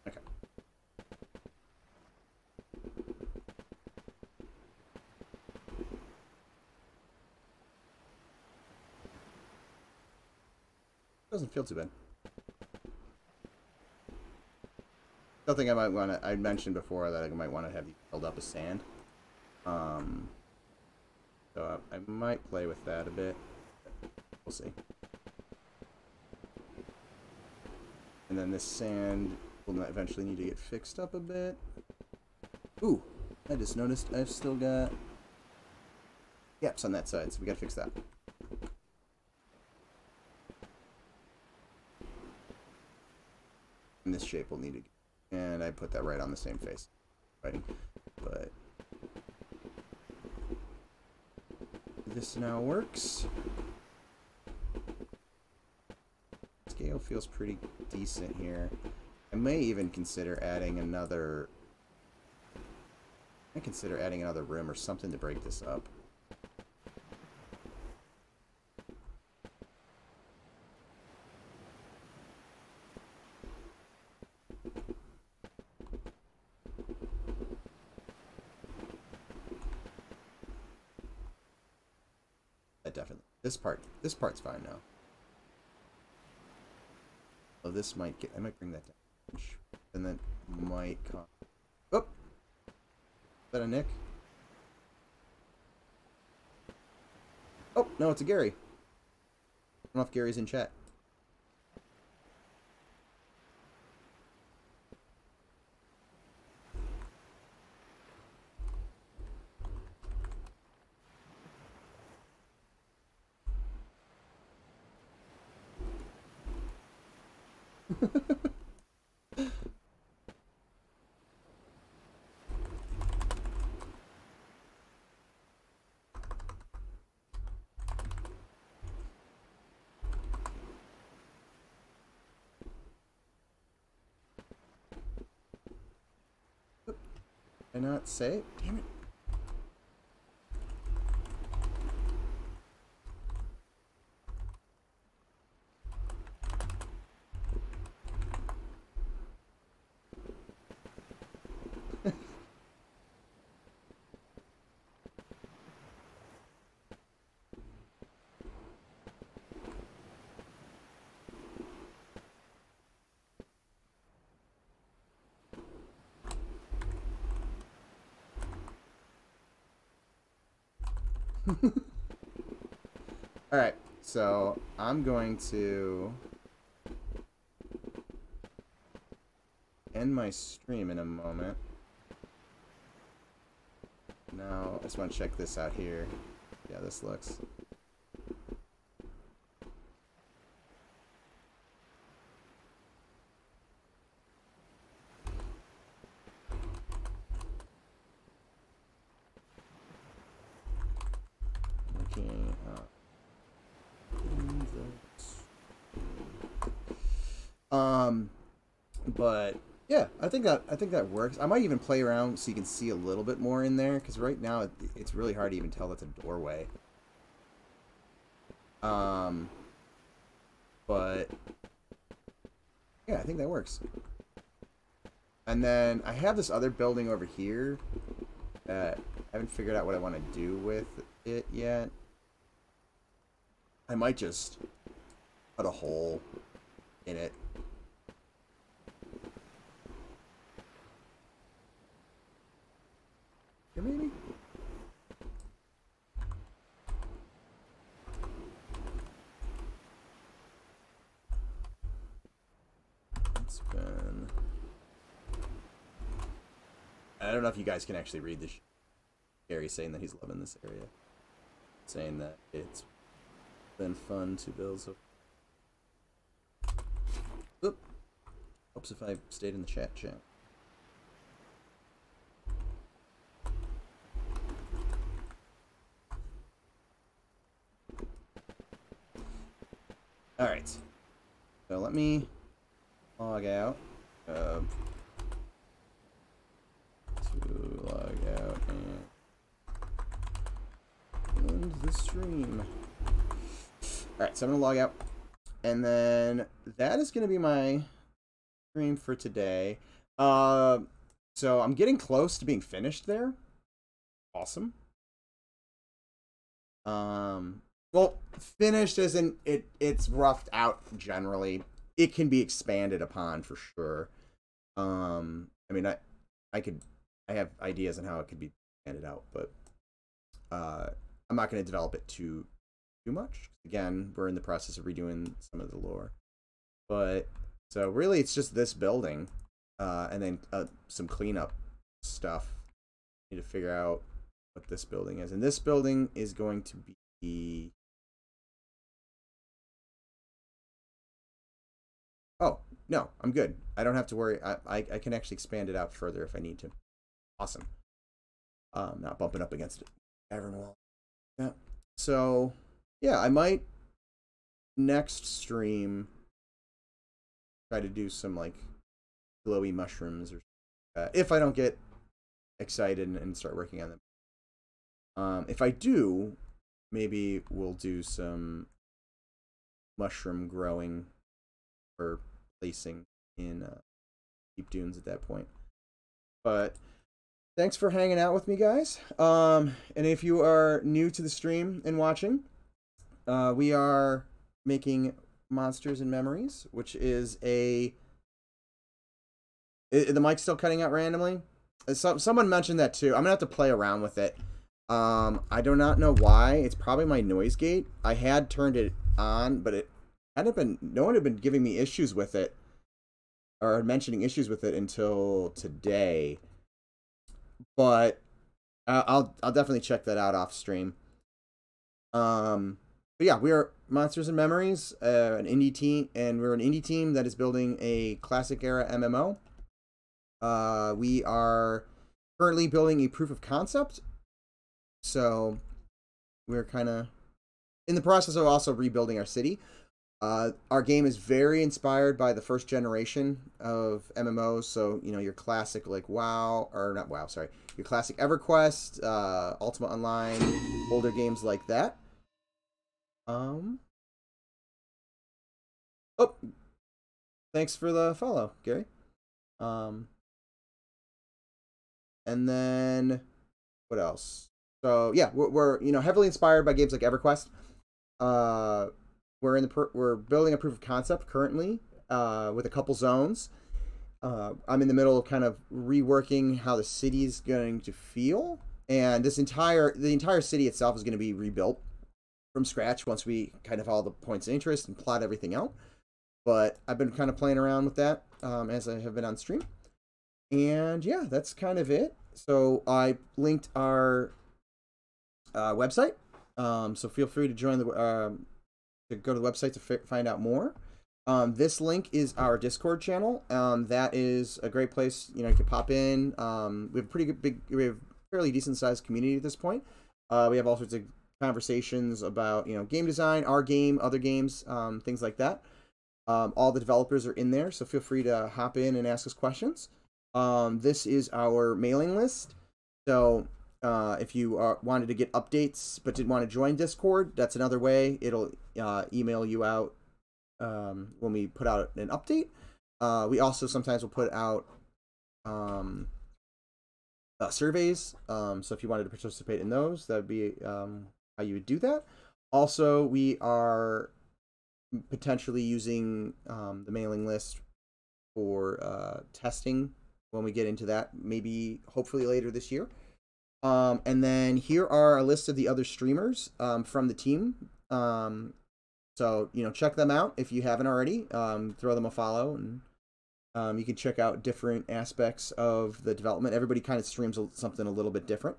Okay. Doesn't feel too bad. Something I might want to. I mentioned before that I might want to have you filled up with sand. So I might play with that a bit. We'll see. And then this sand will eventually need to get fixed up a bit. Ooh, I just noticed I've still got gaps on that side, so we gotta fix that. And this shape will need to. And I put that right on the same face. Fighting. But this now works. Scale feels pretty decent here. I may even consider adding another. I consider adding another room or something to break this up. This part's fine now. Oh, this might get. I might bring that down, and then might come. Oh, is that a Nick? Oh no, it's a Gary. I don't know if Gary's in chat. Did I not say it? Damn it. Alright, so I'm going to end my stream in a moment. Now, I just want to check this out here. Yeah, this looks. But yeah, I think that works. I might even play around so you can see a little bit more in there, because right now it's really hard to even tell that's a doorway. But yeah, I think that works. And then I have this other building over here that I haven't figured out what I want to do with it yet. I might just cut a hole in it. Here, maybe? It's been... I don't know if you guys can actually read this. Gary's saying that he's loving this area. Saying that it's been fun to build so... Oop. Helps if I stayed in the chat. Alright. So let me log out. To log out and end the stream. Alright, so I'm going to log out. And then that is going to be my stream for today. So I'm getting close to being finished there. Awesome. Well, finished as in it's roughed out generally. It can be expanded upon for sure. I mean, I have ideas on how it could be expanded out, but I'm not going to develop it too much. Again, we're in the process of redoing some of the lore. But so really, it's just this building, and then some cleanup stuff. Need to figure out what this building is, and this building is going to be. Oh, no, I'm good. I don't have to worry. I can actually expand it out further if I need to. Awesome. Not bumping up against it. Cavern wall. Yeah. So, yeah, I might next stream try to do some, like, glowy mushrooms or if I don't get excited and start working on them. If I do, maybe we'll do some mushroom growing or placing in deep dunes at that point. But thanks for hanging out with me, guys. And if you are new to the stream and watching, We are making Monsters and Memories, which is a... the mic's still cutting out randomly? Someone mentioned that too. I'm going to have to play around with it. I do not know why. It's probably my noise gate. I had turned it on, but it hadn't been... No one had been giving me issues with it, or mentioning issues with it until today. But I'll definitely check that out off stream. But yeah, we are Monsters and Memories, an indie team, and we're an indie team that is building a classic era MMO. We are currently building a proof of concept, so we're kind of in the process of also rebuilding our city. Our game is very inspired by the first generation of MMOs, so you know your classic like WoW, or not WoW, sorry, your classic EverQuest, Ultima Online, older games like that. Oh, thanks for the follow, Gary. And then what else? So yeah, we're you know heavily inspired by games like EverQuest. We're building a proof of concept currently with a couple zones. I'm in the middle of kind of reworking how the city is going to feel, and the entire city itself is going to be rebuilt from scratch once we kind of all the points of interest and plot everything out. But I've been kind of playing around with that as I have been on stream. And yeah, that's kind of it. So I linked our website. So feel free to join the to go to the website to find out more. This link is our Discord channel. That is a great place. You know, you can pop in. We have we have fairly decent sized community at this point. We have all sorts of conversations about, you know, game design, our game, other games, things like that. All the developers are in there, so feel free to hop in and ask us questions. This is our mailing list. So if you wanted to get updates but didn't want to join Discord, that's another way. It'll email you out when we put out an update. We also sometimes will put out surveys. So if you wanted to participate in those, that would be how you would do that. Also, we are potentially using the mailing list for testing when we get into that, maybe hopefully later this year. And then here are a list of the other streamers from the team. So, you know, check them out if you haven't already. Throw them a follow, and you can check out different aspects of the development. Everybody kind of streams something a little bit different.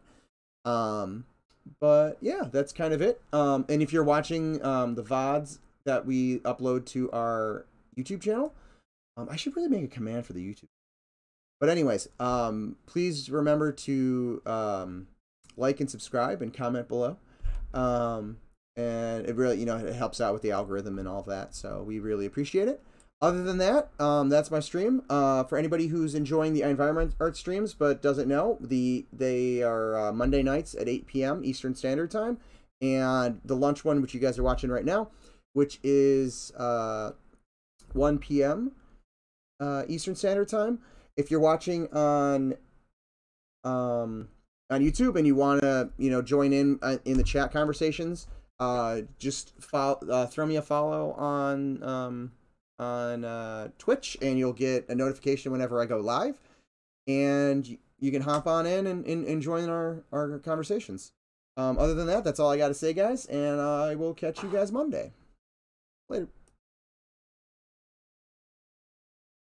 But yeah, that's kind of it. And if you're watching the VODs that we upload to our YouTube channel, I should really make a command for the YouTube. But anyways, please remember to like and subscribe and comment below. And it really, you know, it helps out with the algorithm and all of that. So we really appreciate it. Other than that, that's my stream. For anybody who's enjoying the environment art streams but doesn't know, they are Monday nights at 8 p.m. Eastern Standard Time, and the lunch one, which you guys are watching right now, which is 1 p.m. Eastern Standard Time. If you're watching on YouTube and you want to, you know, join in the chat conversations, just throw me a follow on Twitch, and you'll get a notification whenever I go live, and you can hop on in and join our conversations. Other than that, that's all I got to say, guys, and I will catch you guys Monday. Later.